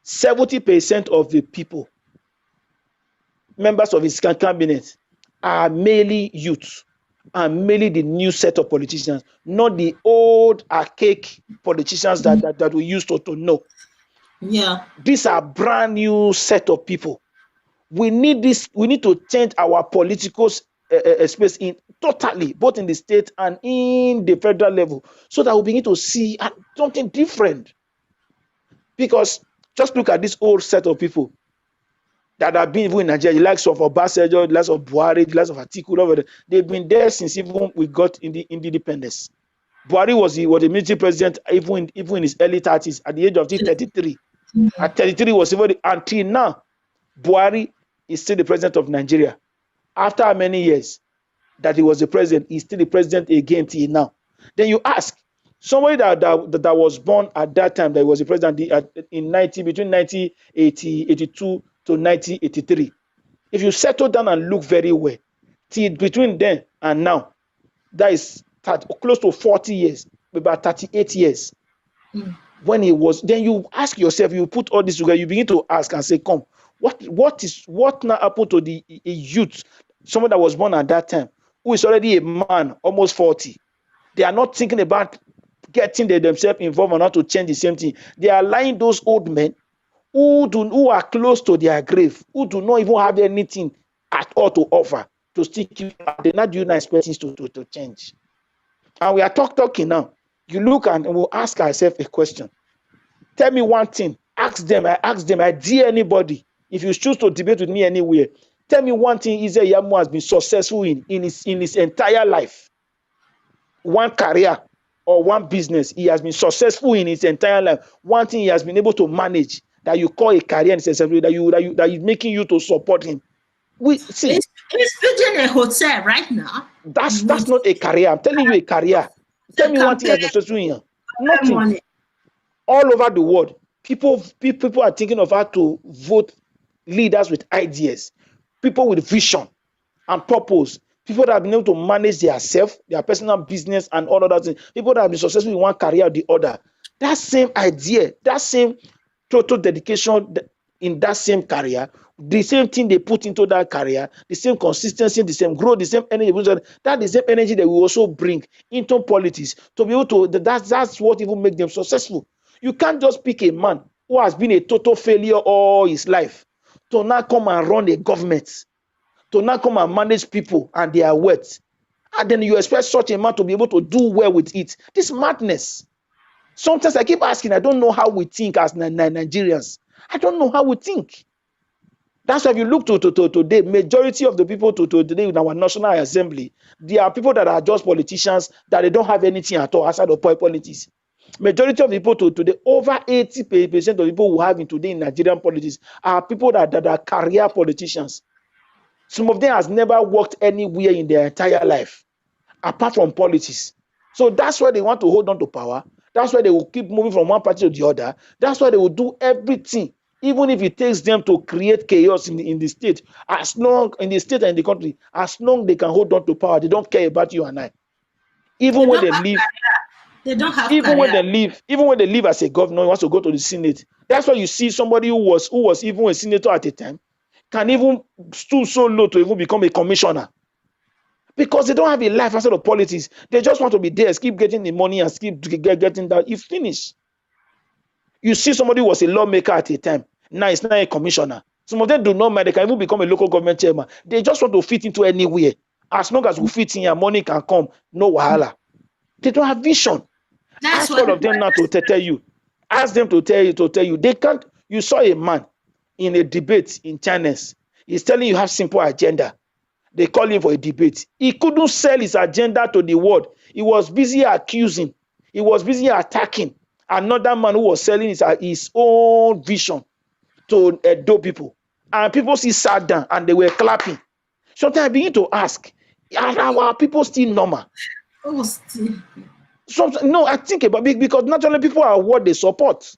70% of the people, members of his cabinet, are mainly youth and mainly the new set of politicians, not the old archaic politicians that we used to know. Yeah. These are brand new set of people. We need this. We need to change our political space in totally, both in the state and in the federal level, so that we begin to see something different. Because just look at this old set of people that have been even in Nigeria, the likes of Obaseki, the likes of Buhari, the likes of Atiku, they've been there since even we got in the independence. Buhari was a military president even in his early 30s, at the age of 33. At 33 was even until now. Buhari is still the president of Nigeria. After how many years that he was the president, he's still the president again till now. Then you ask somebody that was born at that time, that was the president between 1982 to 1983. If you settle down and look very well, till between then and now, that is close to 40 years, about 38 years. When he was, then you ask yourself, you put all this together, you begin to ask and say, come, what now happened to the youth, someone that was born at that time, who is already a man, almost 40? They are not thinking about getting themselves involved and how to change the same thing. They are allowing those old men who are close to their grave, who do not even have anything at all to offer, to still keep. They're not doing expecting to change. And we are talking now. You look and we'll ask ourselves a question. Tell me one thing. I dare anybody, if you choose to debate with me anywhere, tell me one thing Ize Iyamu has been successful in his entire life. One career or one business he has been successful in his entire life. One thing he has been able to manage that you call a career and successful, that is making you to support him. We see. He's building a hotel right now. That's not a career. I'm telling you a career. Tell me one thing that's successful here. Nothing. Money. All over the world, people are thinking of how to vote leaders with ideas, people with vision and purpose, people that have been able to manage themselves, their personal business and all other things, people that have been successful in one career or the other. That same idea, that same total dedication in that same career, the same thing they put into that career, the same consistency, the same growth, the same energy, that the same energy that we also bring into politics to be able to, that's what even makes them successful. You can't just pick a man who has been a total failure all his life to now come and run a government, to now come and manage people and their wealth. And then you expect such a man to be able to do well with it. This madness. Sometimes I keep asking, I don't know how we think as Nigerians. I don't know how we think. That's why if you look to today, majority of the people today in our National Assembly, they are people that are just politicians, that they don't have anything at all outside of politics. Majority of the people today, over 80% of the people who have today in Nigerian politics are people that are career politicians. Some of them has never worked anywhere in their entire life, apart from politics. So that's why they want to hold on to power. That's why they will keep moving from one party to the other. That's why they will do everything, even if it takes them to create chaos in the state, as long in the state and in the country, as long they can hold on to power. They don't care about you and I. Even when they leave, they don't have even career. when they leave as a governor, he wants to go to the Senate. That's why you see somebody who was even a senator at a time can even stoop so low to even become a commissioner. Because they don't have a life outside of politics. They just want to be there, keep getting the money and keep getting that. You finish. You see somebody who was a lawmaker at a time. Now it's not a commissioner. Some of them do not mind. They can even become a local government chairman. They just want to fit into anywhere. As long as we fit in, and money can come. No wahala. They don't have vision. Ask all of them now to tell you. Ask them to tell you. They can't. You saw a man in a debate in China. He's telling you have simple agenda. They call him for a debate. He couldn't sell his agenda to the world. He was busy accusing. He was busy attacking another man who was selling his own vision to Edo people. And people still sat down and they were clapping. Sometimes I begin to ask, are our people still normal? Oh, still. No, I think about it because naturally people are what they support.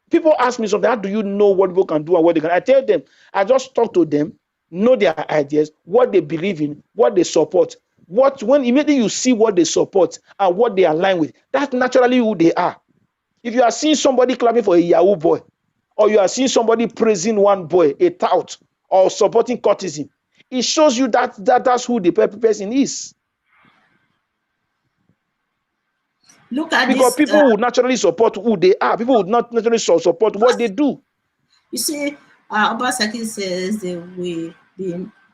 People ask me something, how do you know what people can do and what they can? I tell them, I just talk to them, know their ideas, what they believe in, what they support. When immediately you see what they support and what they align with, that's naturally who they are. If you are seeing somebody clapping for a Yahoo boy, or you are seeing somebody praising one boy, a tout, or supporting courtesan, it shows you that's who the person is. Look at because this, people would naturally support who they are. People would not naturally support what they do. You see, Obaseki says the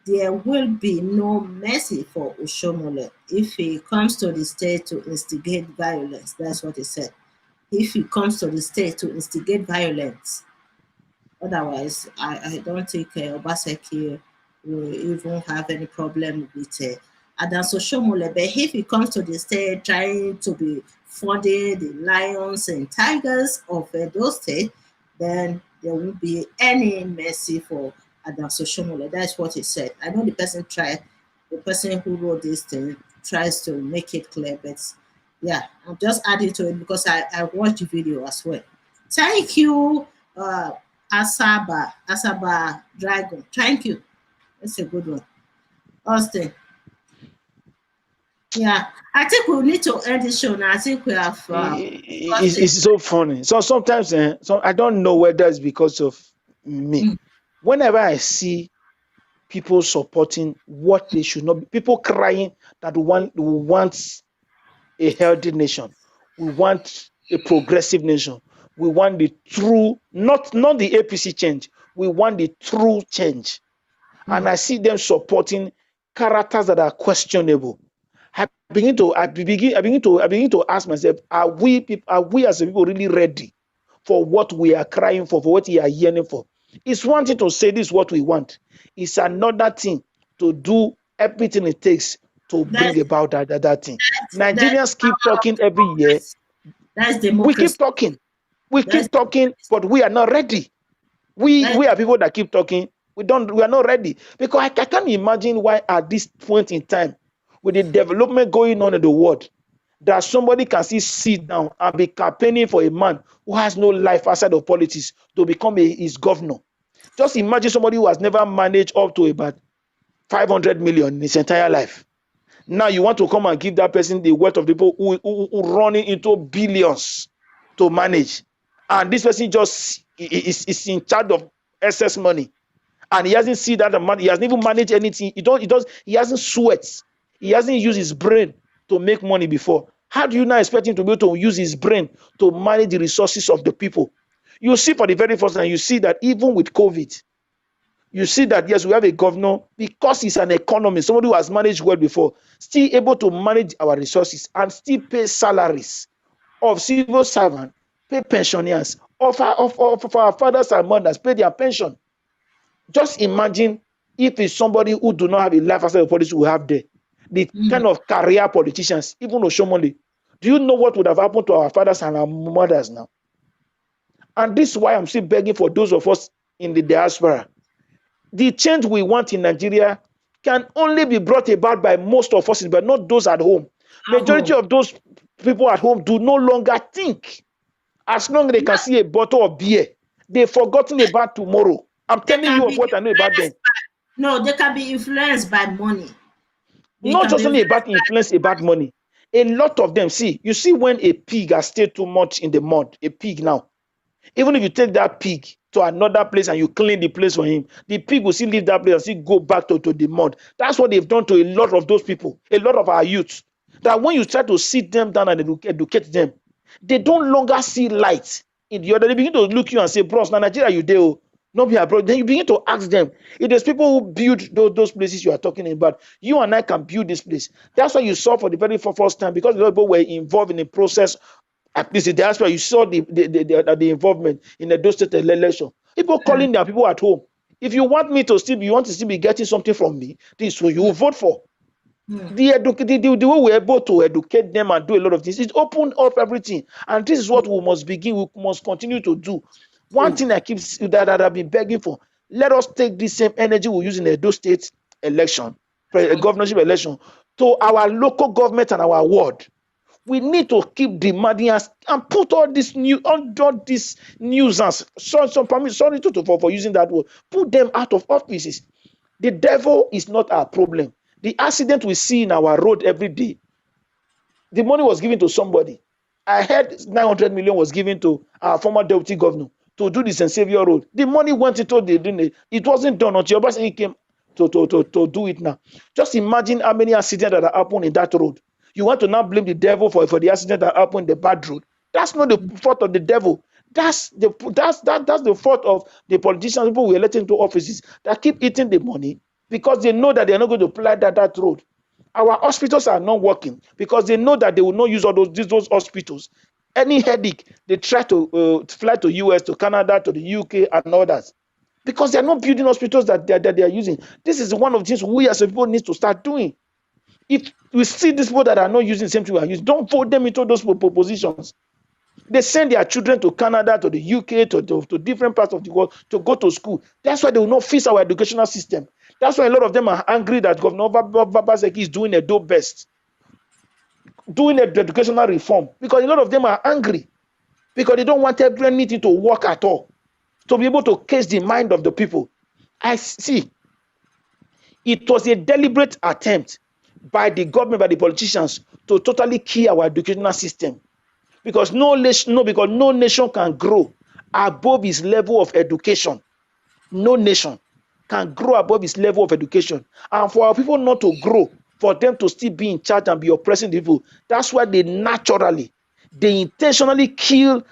there will be no mercy for Oshomole if he comes to the state to instigate violence. That's what he said. If he comes to the state to instigate violence, otherwise, I don't think Obaseki will even have any problem with Adanso Shomole. But if he comes to the state trying to be funding the lions and tigers of those states, then there won't be any mercy for Adanso Shomole. That's what he said. I know the person who wrote this thing tries to make it clear, but yeah, I'm just adding to it because I watched the video as well. Thank you, Asaba Dragon. Thank you. That's a good one. Austin. Yeah, I think we need to end the show now. I think we have. It's so funny. So sometimes, so I don't know whether it's because of me. Whenever I see people supporting what they should not be, people crying that we want a healthy nation, we want a progressive nation, we want the true, not the APC change, we want the true change. And I see them supporting characters that are questionable. I begin to ask myself, are we as a people really ready for what we are crying for what we are yearning for? It's one thing to say this is what we want. It's another thing to do everything it takes to bring about that thing. Nigerians keep talking every year. That's democracy. We keep talking. We keep talking, but we are not ready. We are people that keep talking. We are not ready. Because I can't imagine why at this point in time, with the development going on in the world, that somebody can still sit down and be campaigning for a man who has no life outside of politics to become his governor. Just imagine somebody who has never managed up to about 500 million in his entire life. Now you want to come and give that person the wealth of people who running into billions to manage. And this person just is in charge of excess money. And he hasn't seen that money. He hasn't even managed anything. He hasn't sweat. He hasn't used his brain to make money before. How do you now expect him to be able to use his brain to manage the resources of the people? You see for the very first time, you see that even with COVID, you see that, yes, we have a governor, because he's an economist, somebody who has managed well before, still able to manage our resources and still pay salaries of civil servants, pay pensioners, of our fathers and mothers, pay their pension. Just imagine if it's somebody who do not have a life outside of politics we have there. The kind of career politicians, even Oshomole. Do you know what would have happened to our fathers and our mothers now? And this is why I'm still begging for those of us in the diaspora. The change we want in Nigeria can only be brought about by most of us, but not those at home. Majority of those people at home do no longer think. As long as they can see a bottle of beer, they've forgotten about tomorrow. I'm telling you of what I know about them. No, they can be influenced by money. Not just only about influence, about money. A lot of them, you see when a pig has stayed too much in the mud, a pig now, even if you take that pig to another place and you clean the place for him, the pig will still leave that place and still go back to the mud. That's what they've done to a lot of those people, a lot of our youth. That when you try to sit them down and educate them, they don't longer see light in the other. They begin to look at you and say, bros, now Nigeria, you do. Not be abroad. Then you begin to ask them. If there's people who build those places you are talking about, you and I can build this place. That's why you saw for the very first time, because the people were involved in the process. At least in the diaspora, you saw the involvement in the those state election. People calling their people at home. If you want me to you want to still be getting something from me, this is what you will vote for. The way we're able to educate them and do a lot of things, it opened up everything. And this is what we must begin. We must continue to do. One thing that I've been begging for, let us take this same energy we use in the Edo State election, governorship election, to our local government and our ward. We need to keep demanding us and put all this nuisance. Sorry for using that word. Put them out of offices. The devil is not our problem. The accident we see in our road every day, the money was given to somebody. I heard 900 million was given to our former deputy governor to do the St. Saviour Road. The money went into it wasn't done until Obaseki came to do it now. Just imagine how many accidents that happened in that road. You want to now blame the devil for the accident that happened in the bad road. That's not the fault of the devil. That's the fault of the politicians, people we elect into offices that keep eating the money because they know that they're not going to apply that road. Our hospitals are not working because they know that they will not use all those hospitals. Any headache, they try to fly to US, to Canada, to the UK, and others, because they're not building hospitals that they are using. This is one of the things we as a people need to start doing. If we see these people that are not using the same thing we are using, don't vote them into those positions. They send their children to Canada, to the UK, to different parts of the world to go to school. That's why they will not fix our educational system. That's why a lot of them are angry that Governor Obaseki is doing a do best, doing the educational reform, because a lot of them are angry because they don't want anything to work at all, to be able to catch the mind of the people. I see it was a deliberate attempt by the government, by the politicians, to totally kill our educational system. Because no nation can grow above its level of education. No nation can grow above its level of education. And for our people not to grow, for them to still be in charge and be oppressing the people, that's why they intentionally kill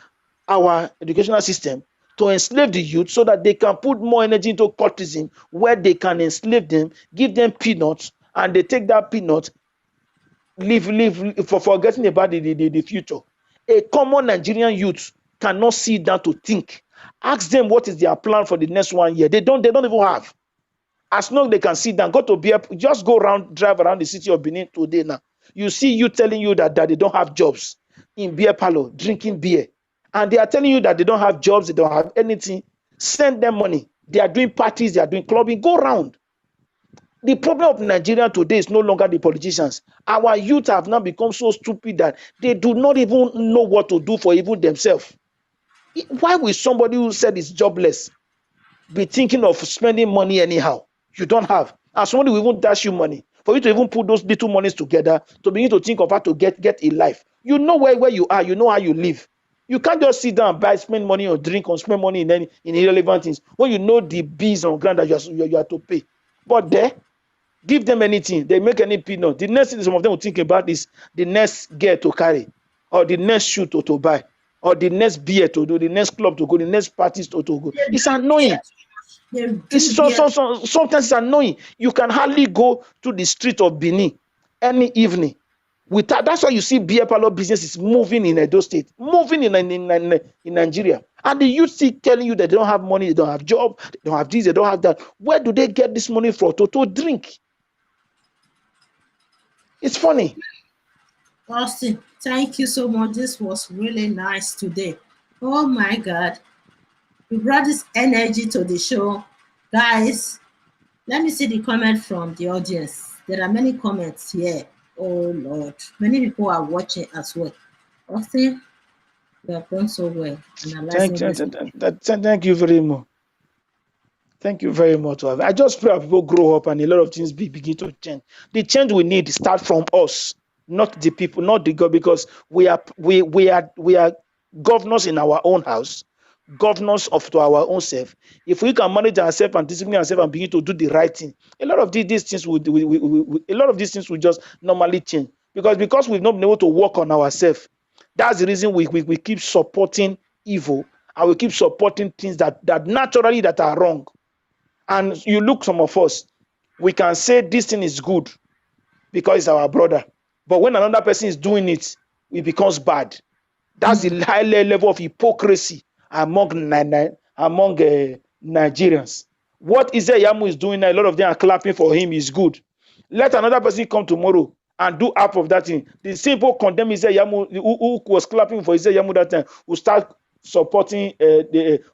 our educational system to enslave the youth, so that they can put more energy into cultism, where they can enslave them, give them peanuts, and they take that peanut, live for forgetting about the future. A common Nigerian youth cannot sit down to think. Ask them what is their plan for the next 1 year. They don't even have. As long as they can sit down, go to beer, just go around, drive around the city of Benin today now. You see you telling you that they don't have jobs in beer parlor, drinking beer. And they are telling you that they don't have jobs, they don't have anything. Send them money. They are doing parties, they are doing clubbing. Go around. The problem of Nigeria today is no longer the politicians. Our youth have now become so stupid that they do not even know what to do for even themselves. Why will somebody who said is jobless be thinking of spending money anyhow? You don't have. And somebody will even dash you money for you to even put those little monies together to begin to think of how to get a life. You know where you are. You know how you live. You can't just sit down and buy, spend money or drink or spend money in irrelevant things when you know the bills on ground that you have to pay. But there, give them anything, they make any peanut. The next thing some of them will think about is the next gear to carry, or the next shoe to buy, or the next beer to do, the next club to go, the next parties to go. It's annoying. Sometimes it's annoying. You can hardly go to the street of Benin any evening without. That's why you see beer parlor business is moving in Edo State, moving in Nigeria. And the youth still telling you that they don't have money, they don't have job, they don't have this, they don't have that. Where do they get this money from to drink? It's funny. Austin, thank you so much. This was really nice today. Oh my God. You brought this energy to the show. Guys, let me see the comment from the audience. There are many comments here. Oh Lord. Many people are watching as well. Austin, you have done so well. Thank you very much. Thank you very much. I just pray people grow up and a lot of things begin to change. The change we need start from us, not the people, not the God, because we are governors in our own house, governors to our own self. If we can manage ourselves and discipline ourselves and begin to do the right thing, a lot of these things will just normally change. Because we've not been able to work on ourselves. That's the reason we keep supporting evil, and we keep supporting things that naturally that are wrong. And you look, some of us, we can say this thing is good because it's our brother. But when another person is doing it, it becomes bad. That's the high level of hypocrisy among Nigerians. What Ize Iyamu is doing now, a lot of them are clapping for him, is good. Let another person come tomorrow and do half of that thing. The simple condemn Ize Iyamu, who was clapping for Ize Iyamu that time, will start supporting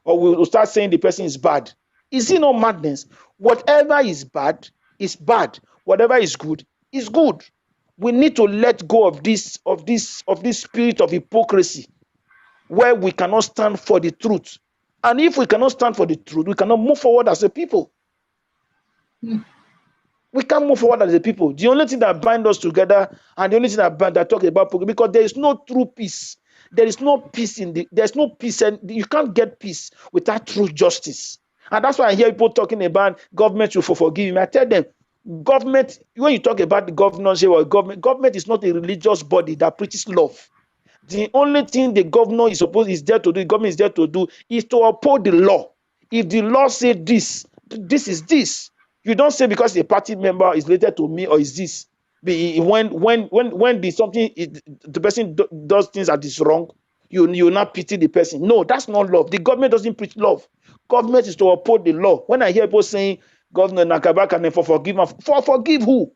or will start saying the person is bad. Is it not madness? Whatever is bad is bad. Whatever is good is good. We need to let go of this spirit of hypocrisy, where we cannot stand for the truth. And if we cannot stand for the truth, we cannot move forward as a people. We can't move forward as a people. The only thing that binds us together, and the only thing that talk about, because there is no true peace. There is no peace there's no peace, and you can't get peace without true justice. And that's why I hear people talking about government should forgive me. I tell them, government, when you talk about the governorship or government is not a religious body that preaches love. The only thing the governor is there to do, the government is there to do, is to uphold the law. If the law says this is this, You don't say because a party member is related to me or is this. When the person does things that is wrong, you not pity the person. No, that's not love. The government doesn't preach love. Government is to uphold the law. When I hear people saying Governor Nakaba can forgive, forgive who?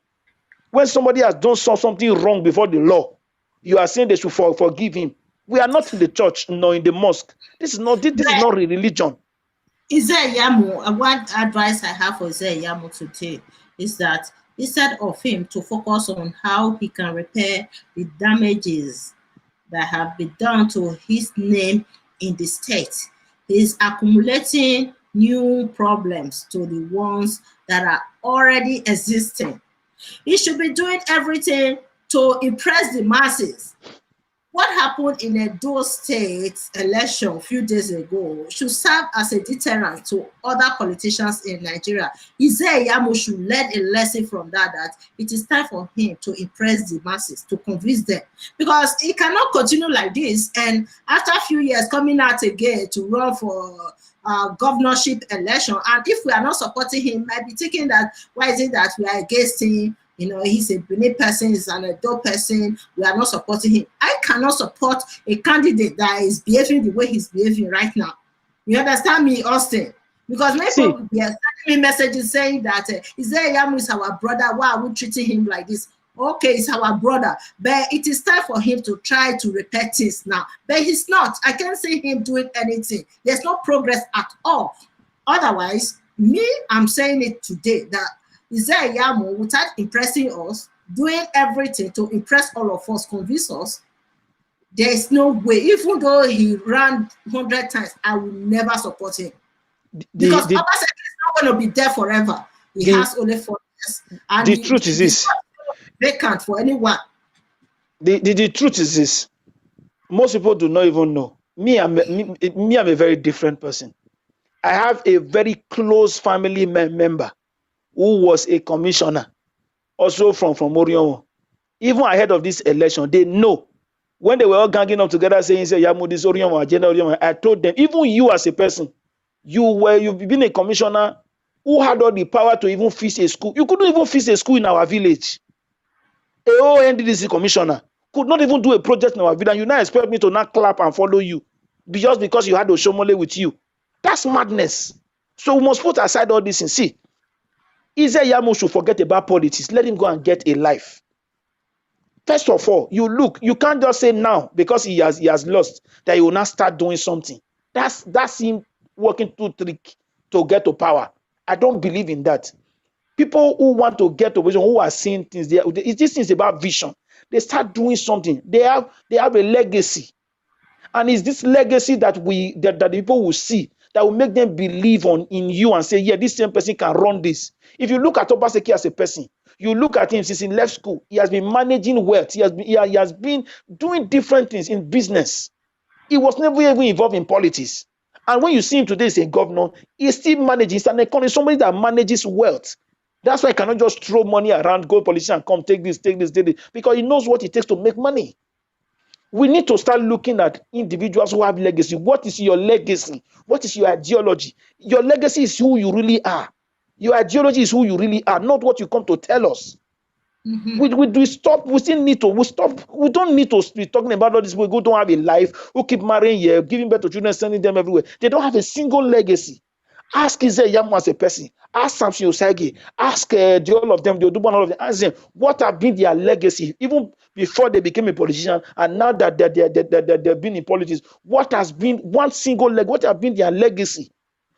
When somebody has done something wrong before the law, you are saying they should forgive him. We are not in the church nor in the mosque. This is not religion. Ize Iyamu, one advice I have for Ize Iyamu today is that instead of him to focus on how he can repair the damages that have been done to his name in the state, he's accumulating new problems to the ones that are already existing. He should be doing everything to impress the masses. What happened in Edo State election a few days ago should serve as a deterrent to other politicians in Nigeria. Ize Iyamu should learn a lesson from that it is time for him to impress the masses, to convince them. Because he cannot continue like this and after a few years coming out again to run for governorship election. And if we are not supporting him, might be thinking that, why is it that we are against him? You know, he's a Benin person, he's an adult person, we are not supporting him. I cannot support a candidate that is behaving the way he's behaving right now. You understand me, Austin? Because many people are sending me messages saying that Ize Iyamu is our brother, why are we treating him like this? Okay, it's our brother, but it is time for him to try to repair things now. But he's not. I can't see him doing anything. There's no progress at all. Otherwise, I'm saying it today that Ize Iyamu, without impressing us, doing everything to impress all of us, convince us, there is no way. Even though he ran 100 times, I will never support him. Because Obaseki is not going to be there forever. He has only 4 years. And the truth is this. Vacant for anyone. The truth is this. Most people do not even know. I'm a very different person. I have a very close family member who was a commissioner, also from Orion. Even ahead of this election, they know. When they were all ganging up together saying, say, Yamu, this Orion, agenda Orion, I told them, even you as a person, you've been a commissioner who had all the power to even fix a school. You couldn't even fix a school in our village. A NDDC commissioner could not even do a project in our village. You now expect me to not clap and follow you just because you had Oshomole with you. That's madness. So we must put aside all this and see. Ize Iyamu should forget about politics. Let him go and get a life. First of all, you can't just say now because he has lost that he will not start doing something. That's him working too trick to get to power. I don't believe in that. People who want to get to vision, who are seeing things, this is about vision. They start doing something. They have a legacy, and it's this legacy that the people will see that will make them believe in you and say, yeah, this same person can run this. If you look at Obaseki as a person, you look at him since he left school, he has been managing wealth. He has been doing different things in business. He was never even involved in politics. And when you see him today as a governor, he's still managing. He's an economist, somebody that manages wealth. That's why he cannot just throw money around, go politician and come, take this, because he knows what it takes to make money. We need to start looking at individuals who have legacy. What is your legacy? What is your ideology? Your legacy is who you really are. Your ideology is who you really are, not what you come to tell us. We don't need to be talking about all these people who don't have a life, who keep marrying here, giving birth to children, sending them everywhere. They don't have a single legacy. Ask Ize Iyamu as a person. Ask Samson Osage. Ask all of them, the Oduban, all of them. Ask them what have been their legacy, even before they became a politician, and now that they've been in politics. What has been one single leg? What have been their legacy?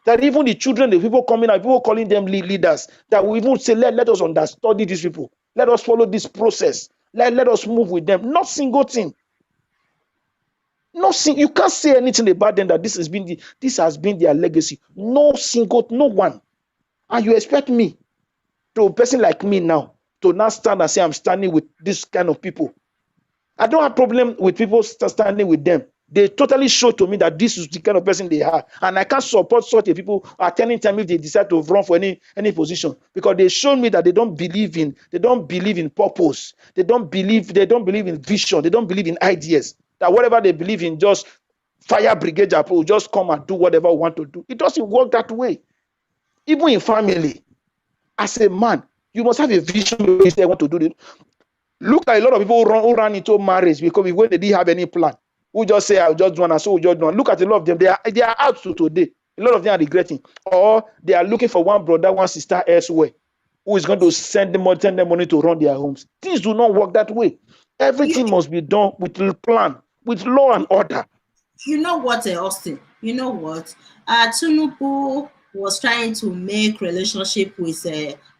That even the children, the people coming out, people calling them leaders, that we even say, let us understudy these people. Let us follow this process. Let us move with them. Not single thing. You can't say anything about them that this has been their legacy. No one. And you expect me, to a person like me now, to now stand and say I'm standing with this kind of people. I don't have problem with people standing with them. They totally show to me that this is the kind of person they are, and I can't support such a people at any time if they decide to run for any position, because they show me that they don't believe in purpose. They don't believe in vision. They don't believe in ideas. That whatever they believe in, just fire brigade will just come and do whatever we want to do. It doesn't work that way. Even in family, As a man, you must have a vision where you say, I want to do this. Look at a lot of people who ran into marriage because when they didn't have any plan, who just say, I'll just do one, and so we just do one. Look at a lot of them. They are out to today. A lot of them are regretting. Or they are looking for one brother, one sister elsewhere who is going to send them money to run their homes. Things do not work that way. Everything must be done with a plan, with law and order. You know what, Austin? You know what? Tinubu was trying to make relationship with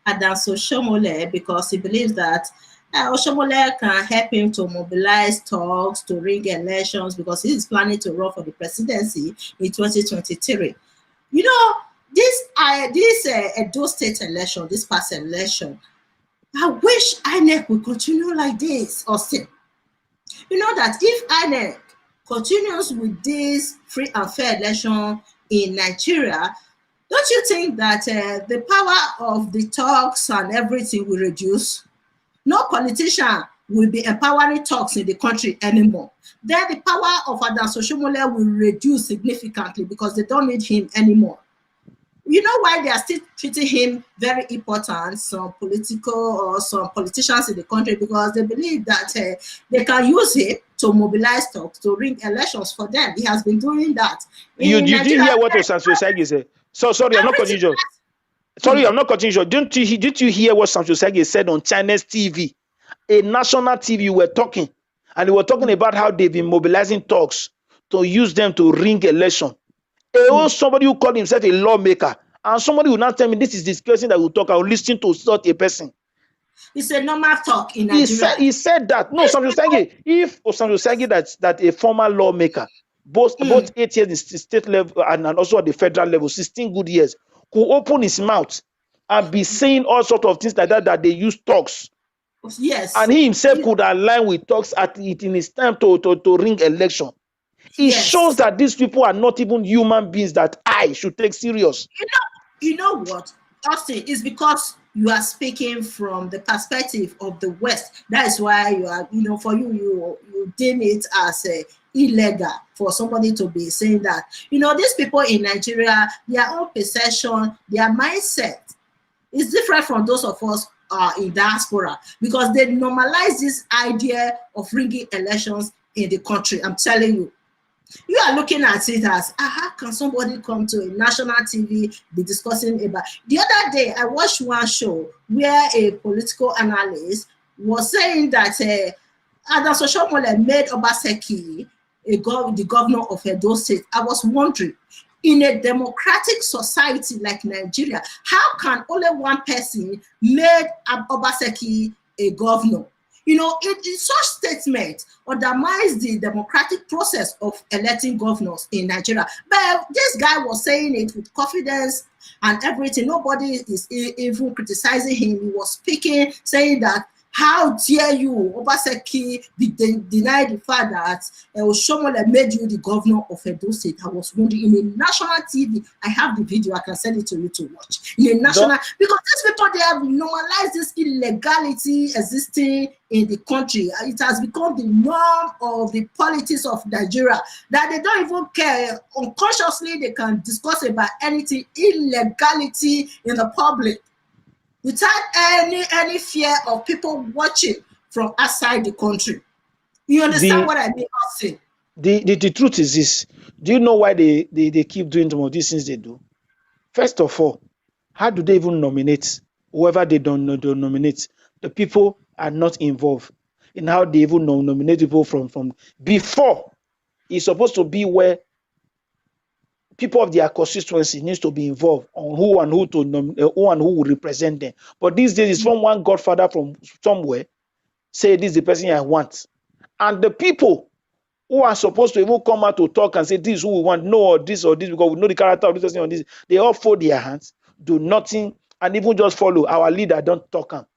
Adanso Shomole because he believes that Oshomole can help him to mobilize talks, to rig elections, because he is planning to run for the presidency in 2023. You know, this Edo State election, this past election, I wish INEC would continue like this, Austin. You know that if INEC continues with this free and fair election in Nigeria, don't you think that the power of the talks and everything will reduce? No politician will be empowering talks in the country anymore. Then the power of Adanso Shomole will reduce significantly because they don't need him anymore. You know why they are still treating him very important, some political or some politicians in the country, because they believe that they can use him to mobilize talks, to ring elections for them. He has been doing that. You didn't hear what Osanso Sagi said. So sorry, I'm not continuing. Sorry, I'm not continuing. Did you hear what Osanso Sagi said on China's TV? A national TV were talking, and they were talking about how they've been mobilizing talks to use them to ring election. Somebody who called himself a lawmaker, and somebody will not tell me this is this person that will talk. I will listen to such a person. It's a normal talk in Nigeria. He said that. No, Osanso Sagi, if Osanso Sagi that a former lawmaker, both 8 years in state level and also at the federal level, 16 good years, could open his mouth and be saying all sorts of things like that they use talks. Yes. And he himself could align with talks at it in his time to ring election. It shows that these people are not even human beings that I should take serious. You know what, Austin, it's because you are speaking from the perspective of the West. That is why you are, for you deem it as illegal for somebody to be saying that. These people in Nigeria, their own perception, their mindset is different from those of us in diaspora, because they normalize this idea of rigging elections in the country. I'm telling you. You are looking at it as, how can somebody come to a national TV, be discussing about... The other day, I watched one show where a political analyst was saying that Adanso Shomole made Obaseki the governor of Edo State. I was wondering, in a democratic society like Nigeria, how can only one person make Obaseki a governor? In such statement undermines the democratic process of electing governors in Nigeria. But this guy was saying it with confidence and everything. Nobody is even criticizing him. He was speaking, saying that, how dare you, Obaseki, deny the fact that Oshomole made you the governor of Edo State. I was wondering, in a national TV, I have the video, I can send it to you to watch. In a national, because these people, they have normalized this illegality existing in the country. It has become the norm of the politics of Nigeria, that they don't even care. Unconsciously, they can discuss about anything, illegality in the public, without any fear of people watching from outside the country. You understand what I mean? The truth is this. Do you know why they keep doing some of these things they do? First of all, how do they even nominate whoever they don't nominate? The people are not involved in how they even nominate people from before. It's supposed to be where people of their constituency needs to be involved on who and who will represent them. But these days, it's from one godfather from somewhere say this is the person I want, and the people who are supposed to even come out to talk and say this is who we want, no, or this because we know the character of this person on this, they all fold their hands, do nothing, and even just follow our leader. Don't talk.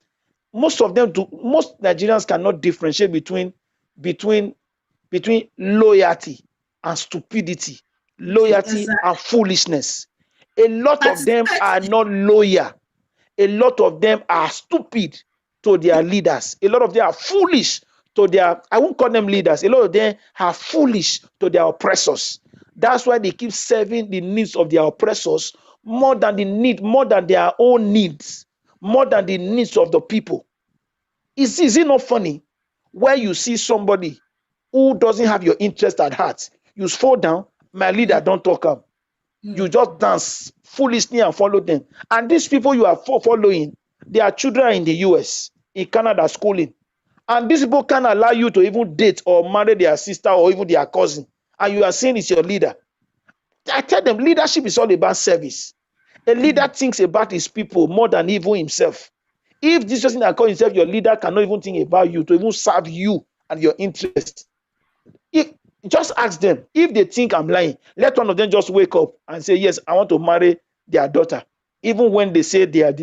Most of them do. Most Nigerians cannot differentiate between loyalty and stupidity. Loyalty and foolishness. A lot of them are not loyal. A lot of them are stupid to their leaders. A lot of them are foolish to their, I won't call them leaders. A lot of them are foolish to their oppressors. That's why they keep serving the needs of their oppressors more than their own needs. more than the needs of the people. Is it not funny where you see somebody who doesn't have your interest at heart? You fall down, my leader don't talk up. You just dance foolishly and follow them. And these people you are following, their children are in the US, in Canada, schooling. And these people can't allow you to even date or marry their sister or even their cousin. And you are saying it's your leader. I tell them leadership is all about service. A leader thinks about his people more than even himself. If this person that calls himself your leader cannot even think about you to even serve you and your interests, just ask them. If they think I'm lying, let one of them just wake up and say, yes, I want to marry their daughter, even when they say they are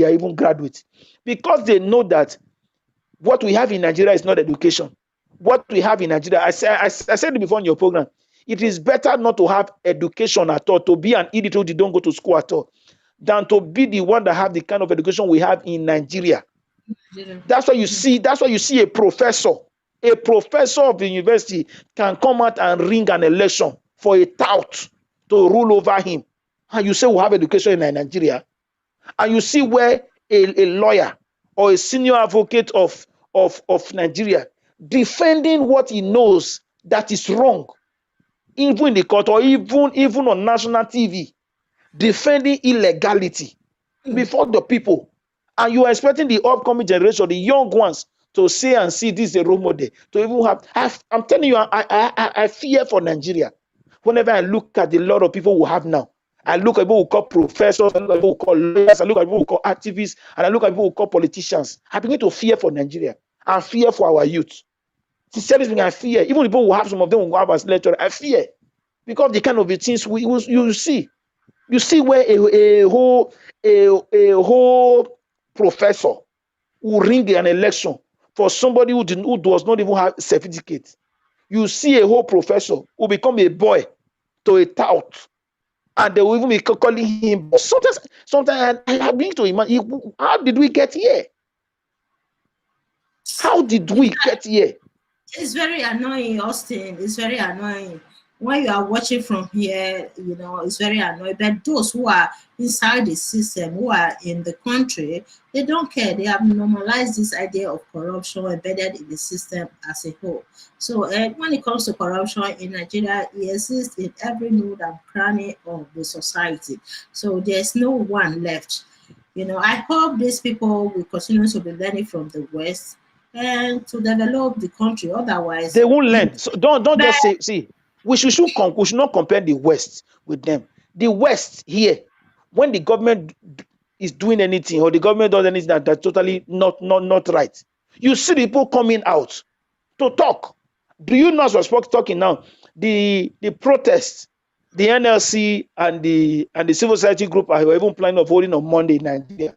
even graduates. Because they know that what we have in Nigeria is not education. What we have in Nigeria, I said it before in your program, it is better not to have education at all, to be an idiot who don't go to school at all, than to be the one that have the kind of education we have in Nigeria. That's why you see a professor of the university can come out and ring an election for a tout to rule over him. And you say we have education in Nigeria. And you see where a lawyer or a senior advocate of Nigeria defending what he knows that is wrong, even in the court or even on national TV, defending illegality before the people. And you are expecting the upcoming generation, the young ones, to say and see this is a role model. To even I'm telling you, I fear for Nigeria. Whenever I look at the lot of people we have now, I look at people who call professors, I look at people who call lawyers, I look at people who call activists, and I look at people who call politicians. I begin to fear for Nigeria. I fear for our youth. Sincerely speaking, I fear. Even the people who have some of them who have as lecturers, I fear. Because the kind of the things you see. You see where a whole professor will ring an election for somebody who does not even have a certificate. You see a whole professor who become a boy to a tout, and they will even be calling him. Sometimes I begin to imagine, how did we get here? How did we get here? It's very annoying, Austin. It's very annoying. When you are watching from here, it's very annoying. But those who are inside the system, who are in the country, they don't care. They have normalized this idea of corruption embedded in the system as a whole. So when it comes to corruption in Nigeria, it exists in every node and cranny of the society. So there's no one left. I hope these people will continue to be learning from the West and to develop the country. Otherwise, they won't learn. So don't just say, see. We should not compare the West with them. The West here, when the government is doing anything or the government does anything that's totally not right, you see people coming out to talk. Do you know as we're talking now, the protests, the NLC and the civil society group are even planning of holding on Monday in Nigeria.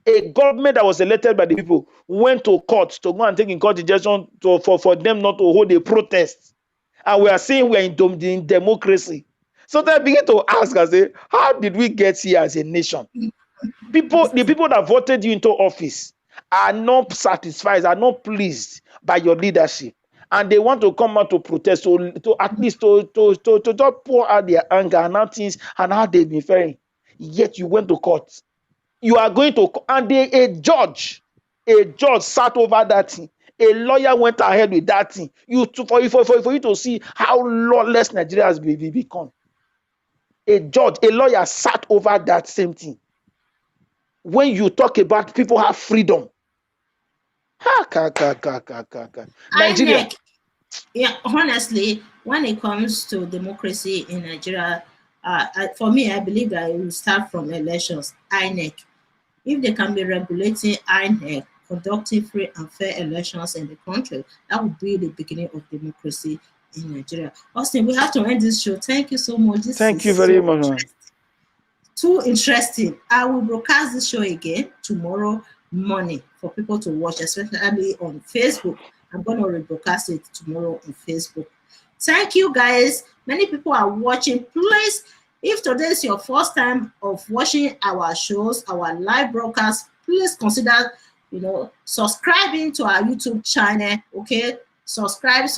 A government that was elected by the people went to court to go and take in court injunction for them not to hold a protest. And we are saying we are in democracy. So they begin to ask and say, how did we get here as a nation? The people that voted you into office are not satisfied, are not pleased by your leadership. And they want to come out to protest, to at least to just pour out their anger and how things and how they've been faring. Yet you went to court. You are going to, and a judge sat over that thing. A lawyer went ahead with that thing. For you to see how lawless Nigeria has become. A lawyer sat over that same thing. When you talk about people have freedom. Nigeria. Yeah, honestly, when it comes to democracy in Nigeria, for me, I believe that it will start from elections. INEC. If they can be regulating INEC, conducting free and fair elections in the country, that would be the beginning of democracy in Nigeria. Austin, we have to end this show. Thank you so much. Thank you very much. Too interesting. I will broadcast this show again tomorrow morning for people to watch, especially on Facebook. I'm going to rebroadcast it tomorrow on Facebook. Thank you, guys. Many people are watching. Please, if today is your first time of watching our shows, our live broadcast, please consider subscribing to our YouTube channel. Okay, subscribe.